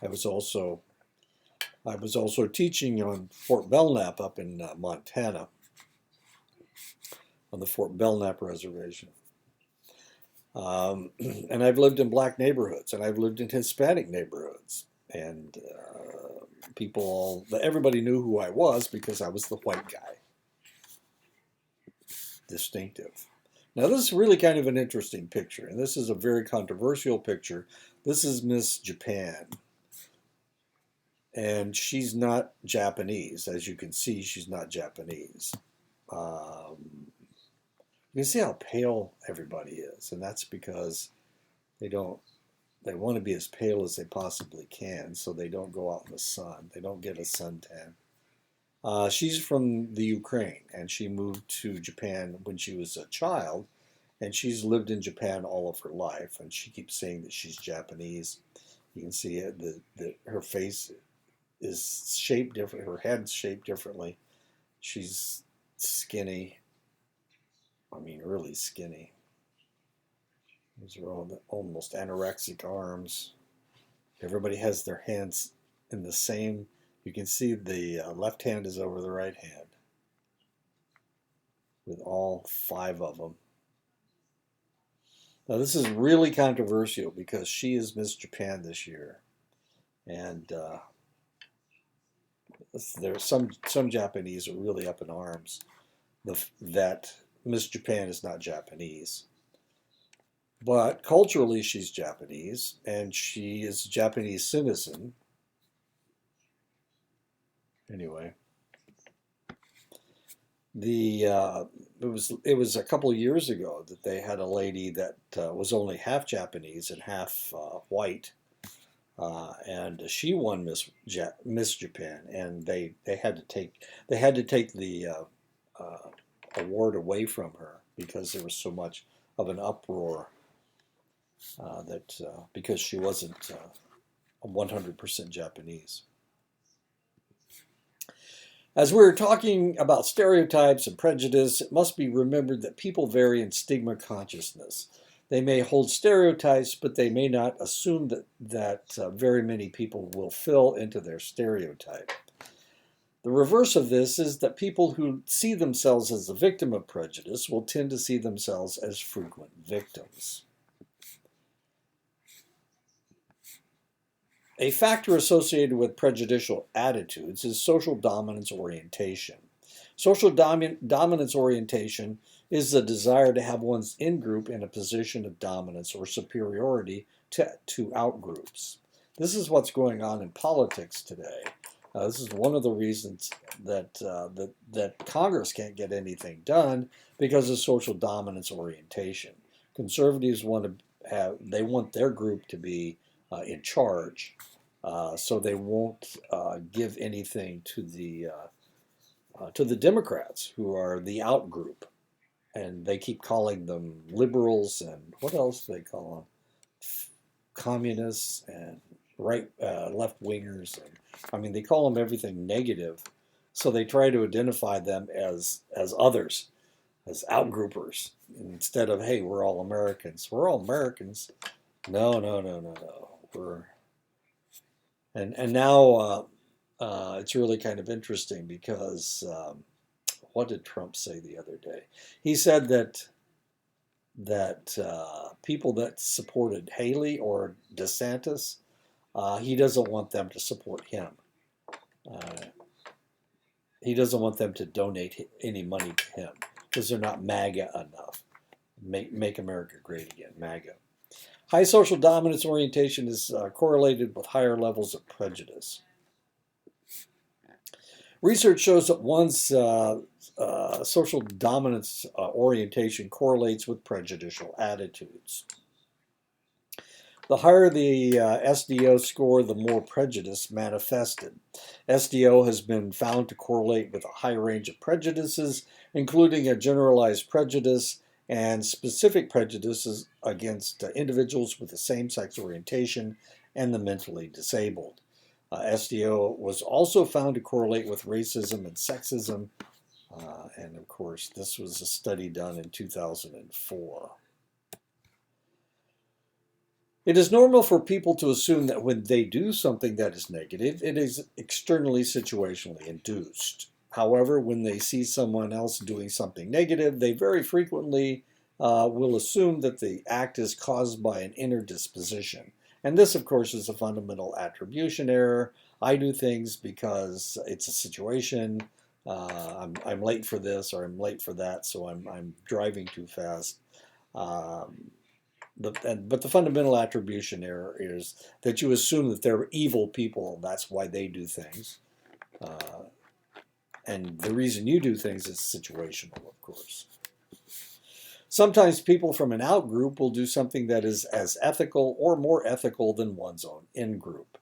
I was also teaching on Fort Belknap up in Montana, on the Fort Belknap Reservation. And I've lived in black neighborhoods, and I've lived in Hispanic neighborhoods, and everybody knew who I was because I was the white guy. Distinctive. Now, this is really kind of an interesting picture, and this is a very controversial picture. This is Miss Japan, and she's not Japanese. As you can see, she's not Japanese. You can see how pale everybody is, and that's because they want to be as pale as they possibly can, so they don't go out in the sun. They don't get a suntan. She's from the Ukraine, and she moved to Japan when she was a child, and she's lived in Japan all of her life, and she keeps saying that she's Japanese. You can see that her face is shaped different, her head's shaped differently. She's skinny. I mean, really skinny. These are all almost anorexic arms. Everybody has their hands in the same. You can see the left hand is over the right hand with all 5 of them. Now, this is really controversial because she is Miss Japan this year. And there's some Japanese are really up in arms that Miss Japan is not Japanese. But culturally, she's Japanese, and she is a Japanese citizen. Anyway, The it was a couple of years ago that they had a lady that was only half Japanese and half white, and she won Miss Japan, and they had to take the uh, award away from her because there was so much of an uproar that because she wasn't 100% Japanese. As we're talking about stereotypes and prejudice, it must be remembered that people vary in stigma consciousness. They may hold stereotypes, but they may not assume that very many people will fill into their stereotype. The reverse of this is that people who see themselves as the victim of prejudice will tend to see themselves as frequent victims. A factor associated with prejudicial attitudes is social dominance orientation. Dominance orientation is the desire to have one's in-group in a position of dominance or superiority to outgroups. This is what's going on in politics today. This is one of the reasons that Congress can't get anything done because of social dominance orientation. Conservatives want their group to be in charge, so they won't give anything to the Democrats, who are the out group, and they keep calling them liberals and what else do they call them? Communists and left wingers. And I mean, they call them everything negative, so they try to identify them as others, as outgroupers, instead of hey, we're all Americans. We're all Americans. No, no, no, no, no. And now it's really kind of interesting because what did Trump say the other day? He said that people that supported Haley or DeSantis, he doesn't want them to support him. Uh, he doesn't want them to donate any money to him because they're not MAGA enough. Make America Great Again, MAGA. High social dominance orientation is correlated with higher levels of prejudice. Research shows that one's social dominance orientation correlates with prejudicial attitudes. The higher the SDO score, the more prejudice manifested. SDO has been found to correlate with a high range of prejudices, including a generalized prejudice and specific prejudices against individuals with the same sex orientation and the mentally disabled. SDO was also found to correlate with racism and sexism, and of course, this was a study done in 2004. It is normal for people to assume that when they do something that is negative, it is externally situationally induced. However, when they see someone else doing something negative, they very frequently will assume that the act is caused by an inner disposition. And this, of course, is a fundamental attribution error. I do things because it's a situation. I'm late for this or I'm late for that, so I'm driving too fast. Um, but the fundamental attribution error is that you assume that they're evil people. That's why they do things. Uh, and the reason you do things is situational, of course. Sometimes people from an out group will do something that is as ethical or more ethical than one's own in group.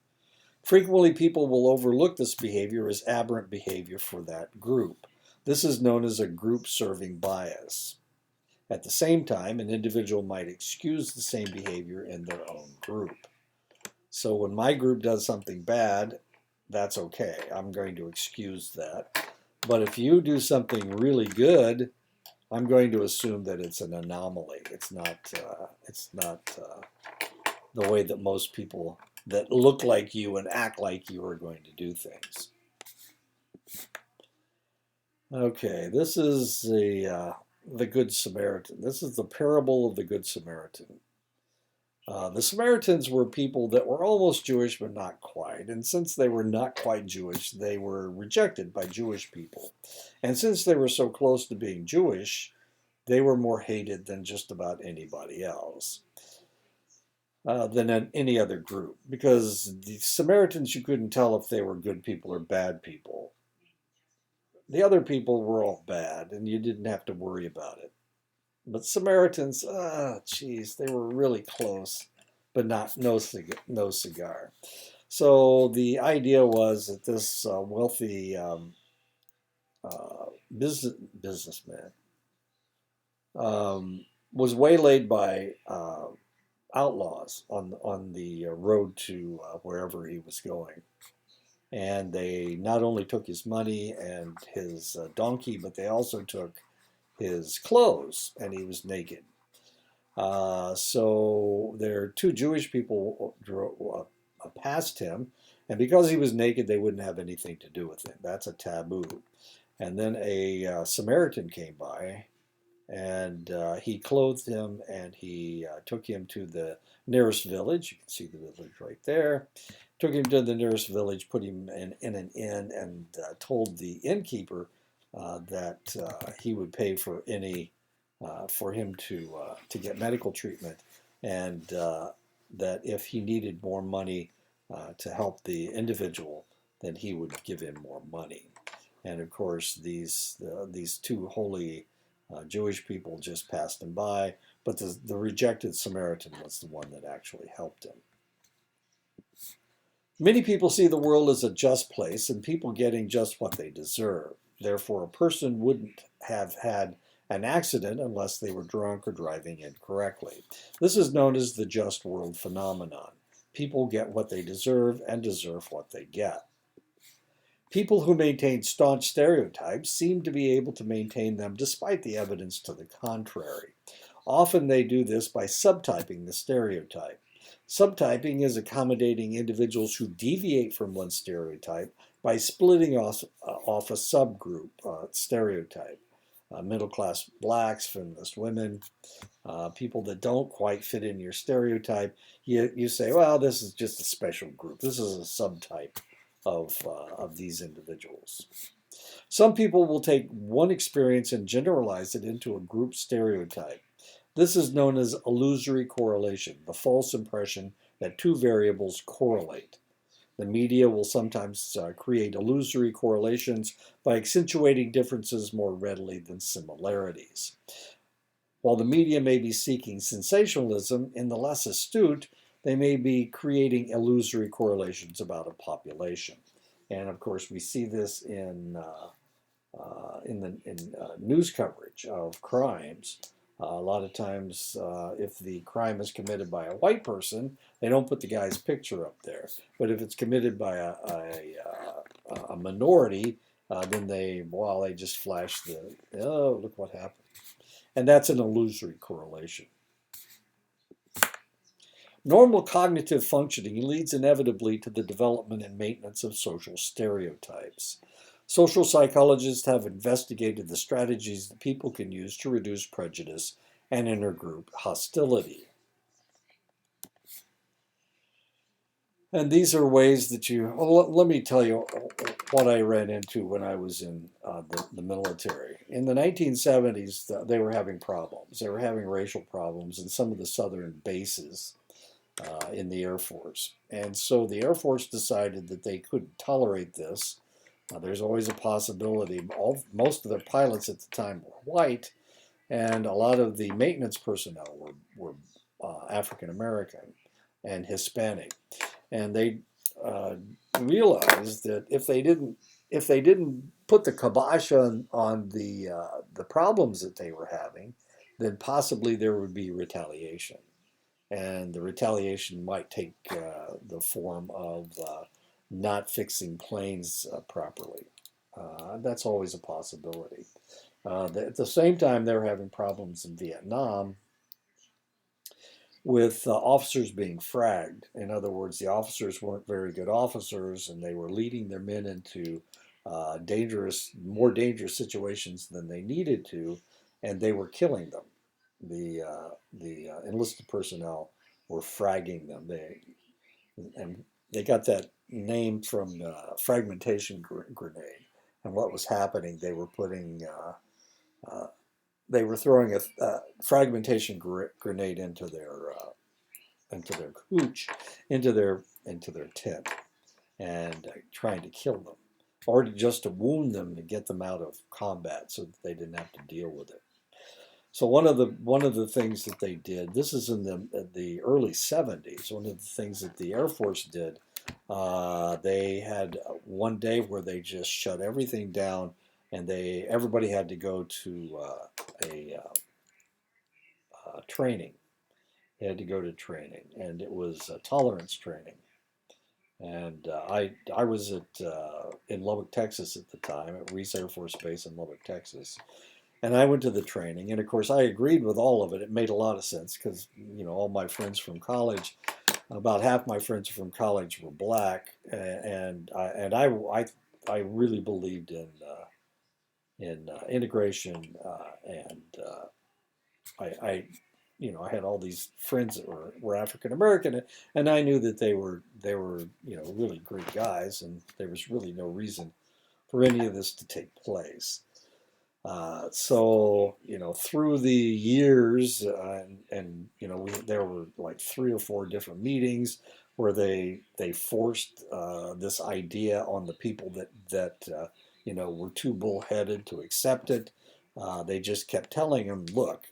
Frequently, people will overlook this behavior as aberrant behavior for that group. This is known as a group serving bias. At the same time, an individual might excuse the same behavior in their own group. So when my group does something bad, that's okay. I'm going to excuse that. But if you do something really good, I'm going to assume that it's an anomaly. It's not. The way that most people that look like you and act like you are going to do things. Okay, this is the Good Samaritan. This is the parable of the Good Samaritan. The Samaritans were people that were almost Jewish, but not quite. And since they were not quite Jewish, they were rejected by Jewish people. And since they were so close to being Jewish, they were more hated than just about anybody else, than any other group. Because the Samaritans, you couldn't tell if they were good people or bad people. The other people were all bad, and you didn't have to worry about it. But Samaritans, geez, they were really close, but not no cigar. So the idea was that this wealthy businessman was waylaid by outlaws on the road to wherever he was going, and they not only took his money and his donkey, but they also took his clothes, and he was naked. So there two Jewish people drove past him, and because he was naked, they wouldn't have anything to do with him. That's a taboo. And then a Samaritan came by, and he clothed him, and he took him to the nearest village. You can see the village right there. Took him to the nearest village, put him in an inn, and told the innkeeper that he would pay for any for him to get medical treatment, and that if he needed more money to help the individual, then he would give him more money. And of course, these two holy Jewish people just passed him by, but the rejected Samaritan was the one that actually helped him. Many people see the world as a just place and people getting just what they deserve. Therefore, a person wouldn't have had an accident unless they were drunk or driving incorrectly. This is known as the just world phenomenon. People get what they deserve and deserve what they get. People who maintain staunch stereotypes seem to be able to maintain them despite the evidence to the contrary. Often they do this by subtyping the stereotype. Subtyping is accommodating individuals who deviate from one stereotype by splitting off a subgroup stereotype. Middle class blacks, feminist women, people that don't quite fit in your stereotype. You say, well, this is just a special group. This is a subtype of these individuals. Some people will take one experience and generalize it into a group stereotype. This is known as illusory correlation, the false impression that two variables correlate. The media will sometimes create illusory correlations by accentuating differences more readily than similarities. While the media may be seeking sensationalism, in the less astute, they may be creating illusory correlations about a population. And of course, we see this in news coverage of crimes. A lot of times, if the crime is committed by a white person, they don't put the guy's picture up there. But if it's committed by a minority, then they just flash oh, look what happened. And that's an illusory correlation. Normal cognitive functioning leads inevitably to the development and maintenance of social stereotypes. Social psychologists have investigated the strategies that people can use to reduce prejudice and intergroup hostility. And these are ways that let me tell you what I ran into when I was in the military. In the 1970s, they were having problems. They were having racial problems in some of the southern bases in the Air Force. And so the Air Force decided that they couldn't tolerate this. There's always a possibility. Most of their pilots at the time were white, and a lot of the maintenance personnel were African American and Hispanic. And they realized that if they didn't put the kibosh on the problems that they were having, then possibly there would be retaliation, and the retaliation might take the form of not fixing planes properly. That's always a possibility. At the same time, they were having problems in Vietnam with officers being fragged. In other words, the officers weren't very good officers, and they were leading their men into more dangerous situations than they needed to, and they were killing them. The enlisted personnel were fragging them. They got that name from fragmentation grenade. And what was happening? They were throwing a fragmentation grenade into their cooch, into their tent, and trying to kill them. or just to wound them to get them out of combat so that they didn't have to deal with it. So one of the things that they did, this is in the early 70s. One of the things that the Air Force did, they had one day where they just shut everything down, and everybody had to go to training. They had to go to training, and it was tolerance training. And I was in Lubbock, Texas at the time, at Reese Air Force Base in Lubbock, Texas. And I went to the training, and of course, I agreed with all of it. It made a lot of sense because, all my friends from college, about half my friends from college were black, and I really believed in integration, and I had all these friends that were African American, and I knew that they were really great guys, and there was really no reason for any of this to take place. So through the years, there were like 3 or 4 different meetings where they forced this idea on the people that were too bullheaded to accept it. They just kept telling them, look,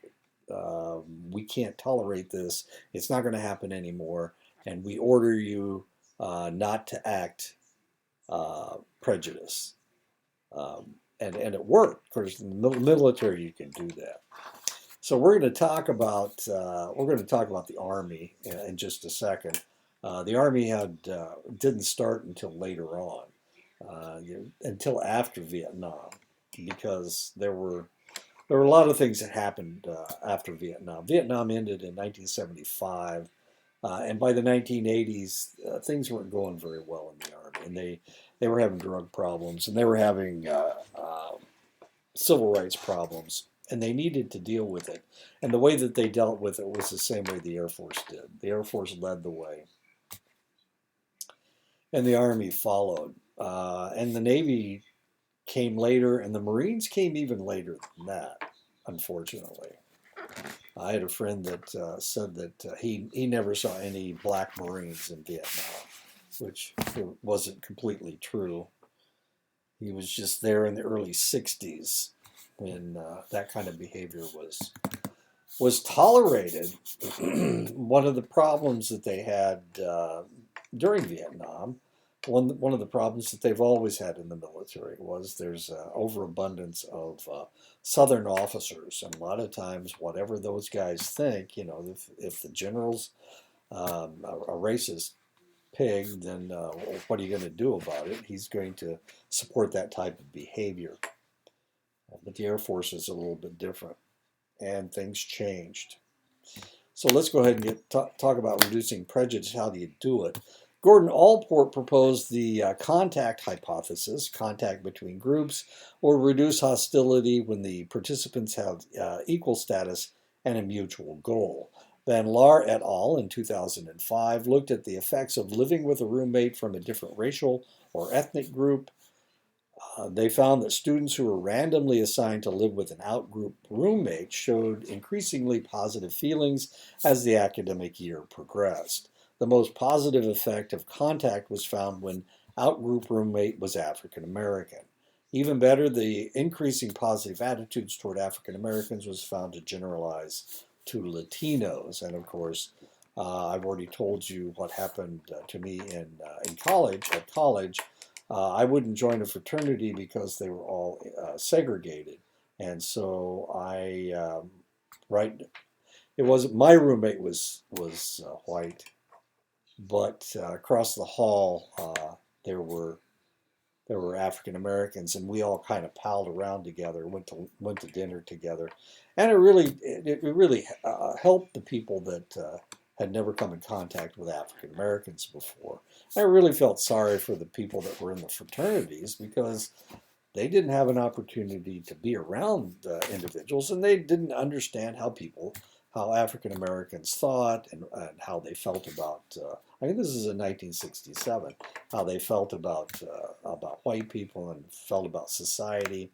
we can't tolerate this. It's not going to happen anymore, and we order you not to act prejudice. And it worked. Of course, in the military, you can do that. So we're going to talk about the Army in just a second. The Army didn't start until later on, until after Vietnam, because there were a lot of things that happened after Vietnam. Vietnam ended in 1975, and by the 1980s, things weren't going very well in the Army, and they were having drug problems, and they were having civil rights problems, and they needed to deal with it. And the way that they dealt with it was the same way the Air Force did. The Air Force led the way, and the Army followed. And the Navy came later, and the Marines came even later than that, unfortunately. I had a friend that said that he never saw any black Marines in Vietnam, which wasn't completely true. He was just there in the early 60s when that kind of behavior was tolerated. One of the problems that they had during Vietnam, one of the problems that they've always had in the military was there's overabundance of Southern officers, and a lot of times, whatever those guys think, if the general's a racist pig, then what are you going to do about it? He's going to support that type of behavior. But the Air Force is a little bit different, and things changed. So let's go ahead and talk about reducing prejudice. How do you do it? Gordon Allport proposed the contact hypothesis, contact between groups, or reduce hostility when the participants have equal status and a mutual goal. Van Laar et al. In 2005 looked at the effects of living with a roommate from a different racial or ethnic group. They found that students who were randomly assigned to live with an outgroup roommate showed increasingly positive feelings as the academic year progressed. The most positive effect of contact was found when outgroup roommate was African American. Even better, the increasing positive attitudes toward African Americans was found to generalize to Latinos. And of course, I've already told you what happened to me in college. At college, I wouldn't join a fraternity because they were all segregated, and so right, it wasn't my roommate was white, but across the hall there were African Americans, and we all kind of palled around together, went to dinner together, and it really helped the people that had never come in contact with African Americans before. I really felt sorry for the people that were in the fraternities because they didn't have an opportunity to be around individuals, and they didn't understand how African Americans thought, and how they felt about. I mean, this is in 1967. How they felt about white people and felt about society.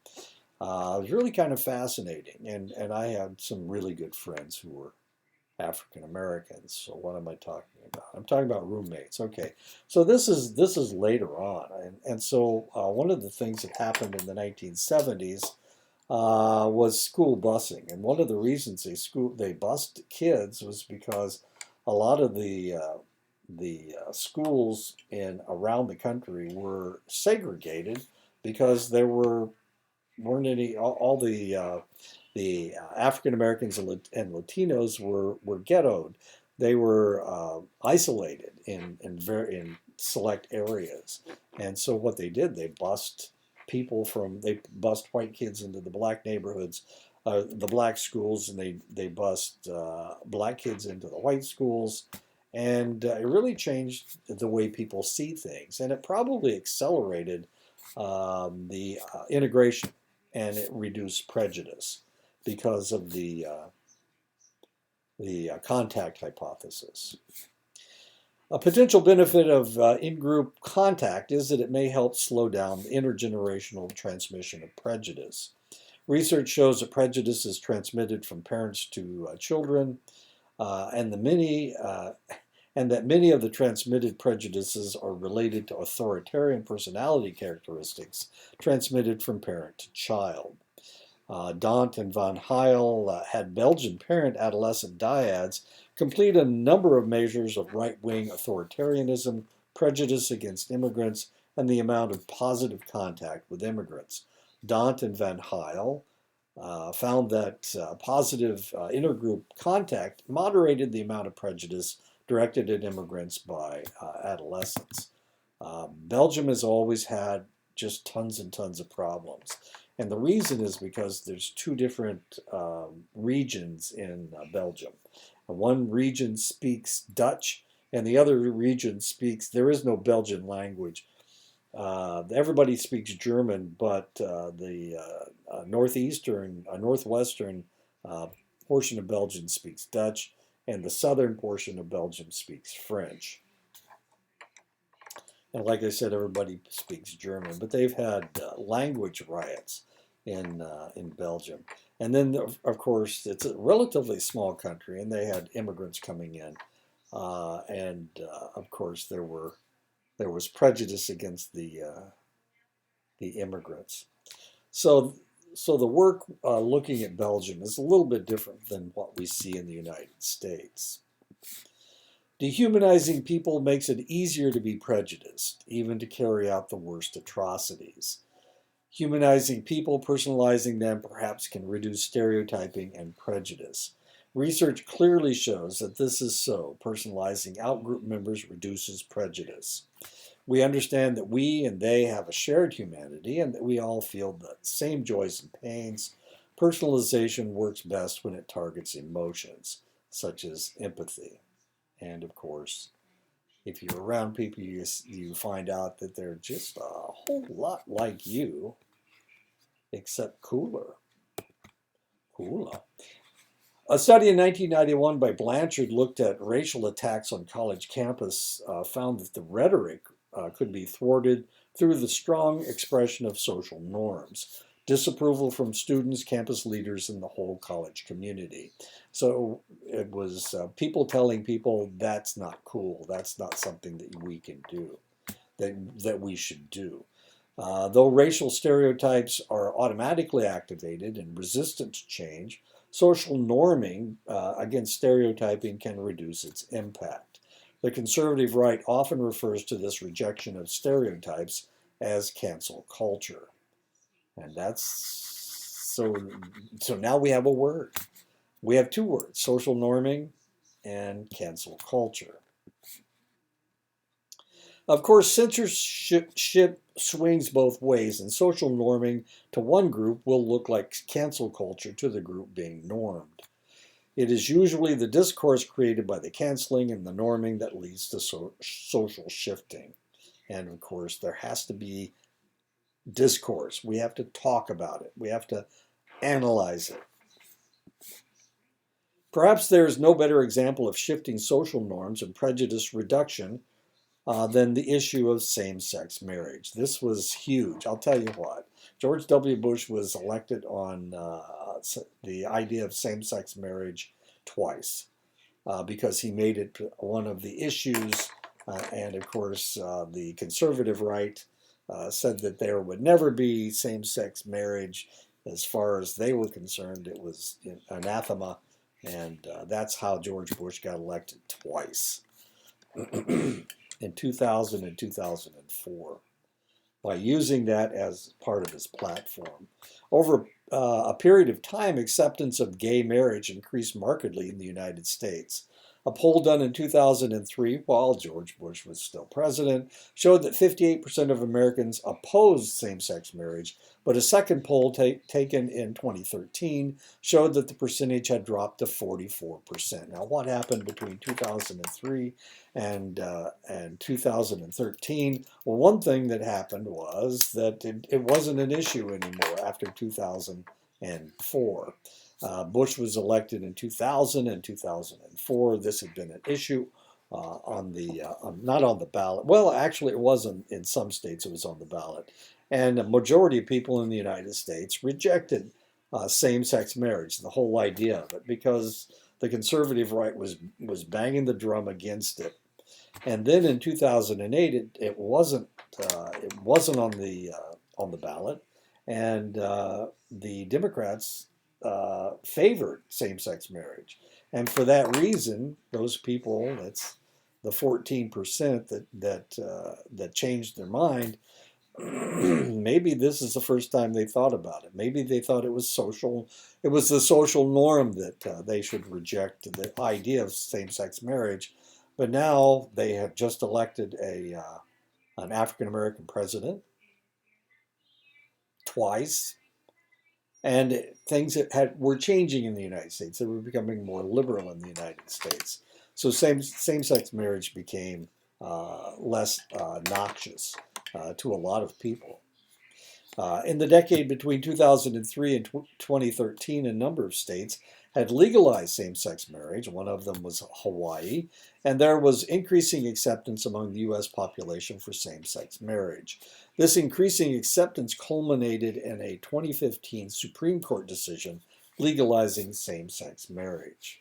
It was really kind of fascinating, and I had some really good friends who were African Americans. So what am I talking about? I'm talking about roommates. Okay, so this is later on, and so one of the things that happened in the 1970s was school busing, and one of the reasons they bused kids was because a lot of the schools in around the country were segregated because there weren't any all the African Americans and Latinos were ghettoed. They were isolated in select areas, and so what they did, they bust white kids into the black neighborhoods, the black schools, and they bust black kids into the white schools, and it really changed the way people see things, and it probably accelerated the integration, and it reduced prejudice because of the contact hypothesis. A potential benefit of in-group contact is that it may help slow down the intergenerational transmission of prejudice. Research shows that prejudice is transmitted from parents to children, and that many of the transmitted prejudices are related to authoritarian personality characteristics transmitted from parent to child. Dant and Van Heil had Belgian parent adolescent dyads complete a number of measures of right-wing authoritarianism, prejudice against immigrants, and the amount of positive contact with immigrants. Dant and Van Heil found that positive intergroup contact moderated the amount of prejudice directed at immigrants by adolescents. Belgium has always had just tons and tons of problems. And the reason is because there's two different regions in Belgium. One region speaks Dutch, and the other region there is no Belgian language. Everybody speaks German, but the northwestern portion of Belgium speaks Dutch, and the southern portion of Belgium speaks French. And like I said, everybody speaks German, but they've had language riots in Belgium. And then, of course, it's a relatively small country, and they had immigrants coming in, and of course there was prejudice against the immigrants. So so the work looking at Belgium is a little bit different than what we see in the United States. Dehumanizing people makes it easier to be prejudiced, even to carry out the worst atrocities. Humanizing people, personalizing them, perhaps can reduce stereotyping and prejudice. Research clearly shows that this is so. Personalizing outgroup members reduces prejudice. We understand that we and they have a shared humanity and that we all feel the same joys and pains. Personalization works best when it targets emotions, such as empathy. And of course, if you're around people, you find out that they're just a whole lot like you, except cooler. Cooler. A study in 1991 by Blanchard looked at racial attacks on college campus, found that the rhetoric could be thwarted through the strong expression of social norms, disapproval from students, campus leaders, and the whole college community. So it was people telling people that's not cool, that's not something that we can do, that we should do. Though racial stereotypes are automatically activated and resistant to change, social norming against stereotyping can reduce its impact. The conservative right often refers to this rejection of stereotypes as cancel culture. And that's so now we have a word. We have two words, social norming and cancel culture. Of course, censorship swings both ways, and social norming to one group will look like cancel culture to the group being normed. It is usually the discourse created by the canceling and the norming that leads to social shifting. And of course, there has to be discourse. We have to talk about it. We have to analyze it. Perhaps there is no better example of shifting social norms and prejudice reduction than the issue of same-sex marriage. This was huge. I'll tell you what. George W. Bush was elected on the idea of same-sex marriage twice. because he made it one of the issues. And of course, the conservative right said that there would never be same-sex marriage. As far as they were concerned, it was anathema, and that's how George Bush got elected twice in 2000 and 2004 by using that as part of his platform. Over a period of time, acceptance of gay marriage increased markedly in the United States. A poll done in 2003, while George Bush was still president, showed that 58% of Americans opposed same-sex marriage, but a second poll taken in 2013 showed that the percentage had dropped to 44%. Now, what happened between 2003 and 2013? Well, one thing that happened was that it wasn't an issue anymore after 2004. Bush was elected in 2000 and 2004. This had been an issue not on the ballot. Well, actually, it wasn't in some states. It was on the ballot, and a majority of people in the United States rejected same-sex marriage, the whole idea of it, because the conservative right was banging the drum against it. And then in 2008, it wasn't on the ballot, and the Democrats favored same-sex marriage, and for that reason, those people, that's the 14% that changed their mind. Maybe this is the first time they thought about it. Maybe they thought it was social. It was the social norm that they should reject the idea of same-sex marriage. But now they have just elected an African American president twice, and things were changing in the United States. They were becoming more liberal in the United States. So same-sex marriage became less noxious to a lot of people. In the decade between 2003 and 2013, a number of states had legalized same-sex marriage. One of them was Hawaii, and there was increasing acceptance among the U.S. population for same-sex marriage. This increasing acceptance culminated in a 2015 Supreme Court decision legalizing same-sex marriage.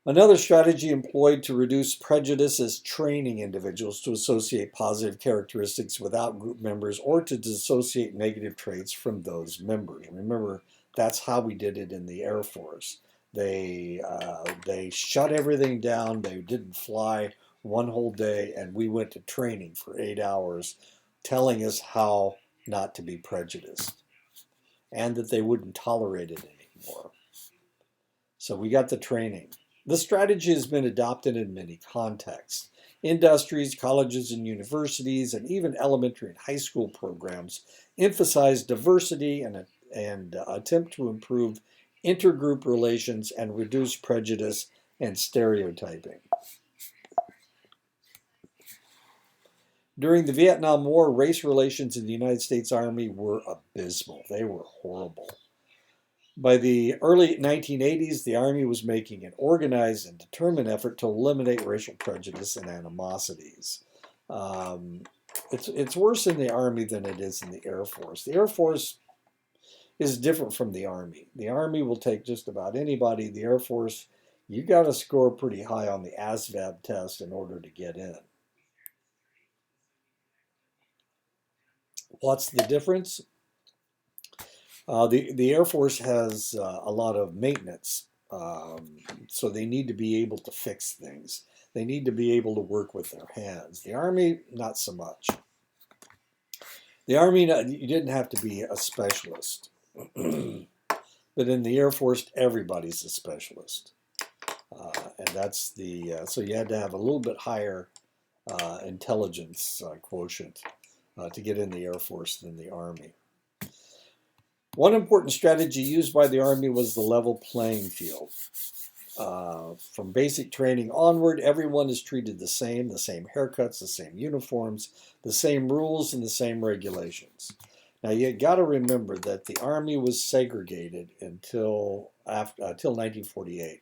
Another strategy employed to reduce prejudice is training individuals to associate positive characteristics with out-group members or to dissociate negative traits from those members. Remember, that's how we did it in the Air Force. They shut everything down. They didn't fly one whole day, and we went to training for 8 hours, telling us how not to be prejudiced and that they wouldn't tolerate it anymore. So we got the training. This strategy has been adopted in many contexts. Industries, colleges and universities, and even elementary and high school programs emphasize diversity and attempt to improve intergroup relations and reduce prejudice and stereotyping. During the Vietnam War, race relations in the United States Army were abysmal. They were horrible. By the early 1980s, the Army was making an organized and determined effort to eliminate racial prejudice and animosities. It's worse in the Army than it is in the Air Force. The Air Force is different from the Army. The Army will take just about anybody. The Air Force, you got to score pretty high on the ASVAB test in order to get in. What's the difference? The Air Force has a lot of maintenance, so they need to be able to fix things. They need to be able to work with their hands. The Army, not so much. The Army, you didn't have to be a specialist. But in the Air Force, everybody's a specialist. And that's so you had to have a little bit higher intelligence quotient to get in the Air Force than the Army. One important strategy used by the Army was the level playing field. From basic training onward, everyone is treated the same haircuts, the same uniforms, the same rules, and the same regulations. Now, you got to remember that the Army was segregated until 1948.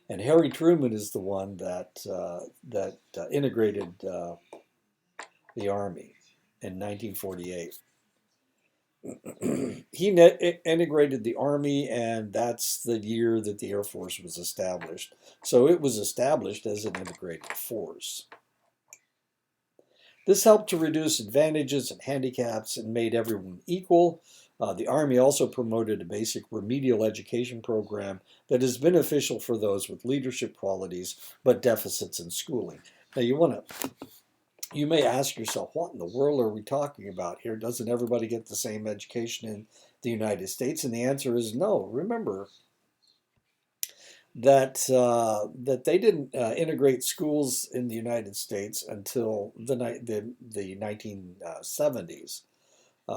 And Harry Truman is the one that integrated the Army in 1948. He integrated the Army, and that's the year that the Air Force was established. So it was established as an integrated force. This helped to reduce advantages and handicaps and made everyone equal. The Army also promoted a basic remedial education program that is beneficial for those with leadership qualities but deficits in schooling. Now, you may ask yourself, what in the world are we talking about here? Doesn't everybody get the same education in the United States? And the answer is no. Remember that they didn't integrate schools in the United States until the 1970s.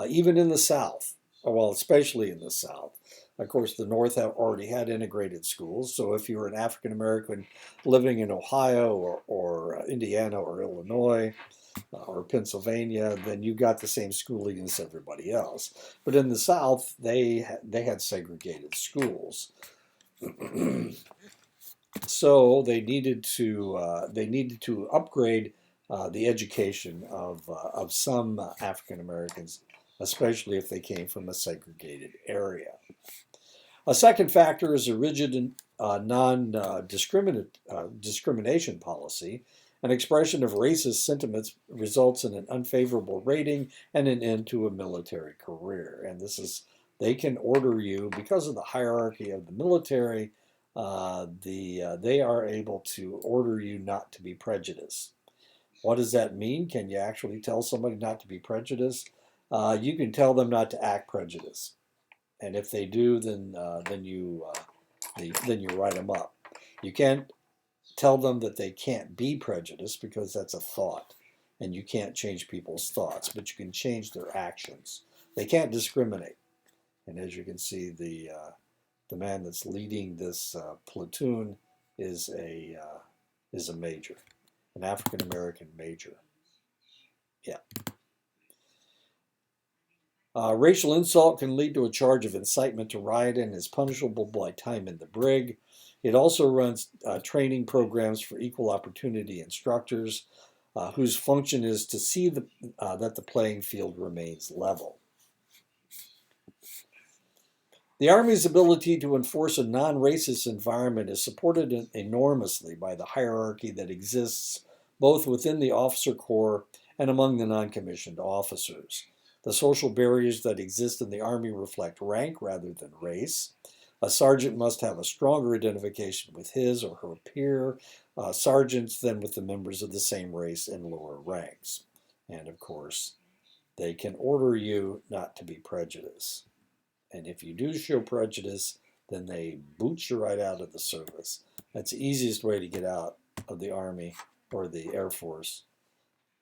Even in the South, well, especially in the South. Of course, the North already had integrated schools. So if you were an African American living in Ohio or Indiana or Illinois, or Pennsylvania, then you got the same schooling as everybody else. But in the South, they had segregated schools, so they needed to upgrade the education of some African Americans, especially if they came from a segregated area. A second factor is a rigid and non-discrimination policy. An expression of racist sentiments results in an unfavorable rating and an end to a military career. And they can order you, because of the hierarchy of the military, they are able to order you not to be prejudiced. What does that mean? Can you actually tell somebody not to be prejudiced? You can tell them not to act prejudiced, and if they do, then you write them up. You can't tell them that they can't be prejudiced because that's a thought, and you can't change people's thoughts, but you can change their actions. They can't discriminate, and as you can see, the man that's leading this platoon is a major, an African American major. Yeah. Racial insult can lead to a charge of incitement to riot and is punishable by time in the brig. It also runs training programs for equal opportunity instructors whose function is to see that the playing field remains level. The Army's ability to enforce a non-racist environment is supported enormously by the hierarchy that exists both within the officer corps and among the non-commissioned officers. The social barriers that exist in the Army reflect rank rather than race. A sergeant must have a stronger identification with his or her peer sergeants than with the members of the same race in lower ranks. And of course, they can order you not to be prejudiced. And if you do show prejudice, then they boot you right out of the service. That's the easiest way to get out of the Army or the Air Force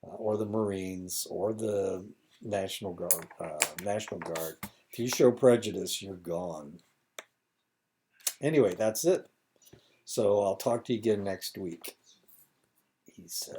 or the Marines or the National Guard. If you show prejudice, you're gone. Anyway, that's it. So I'll talk to you again next week. He said.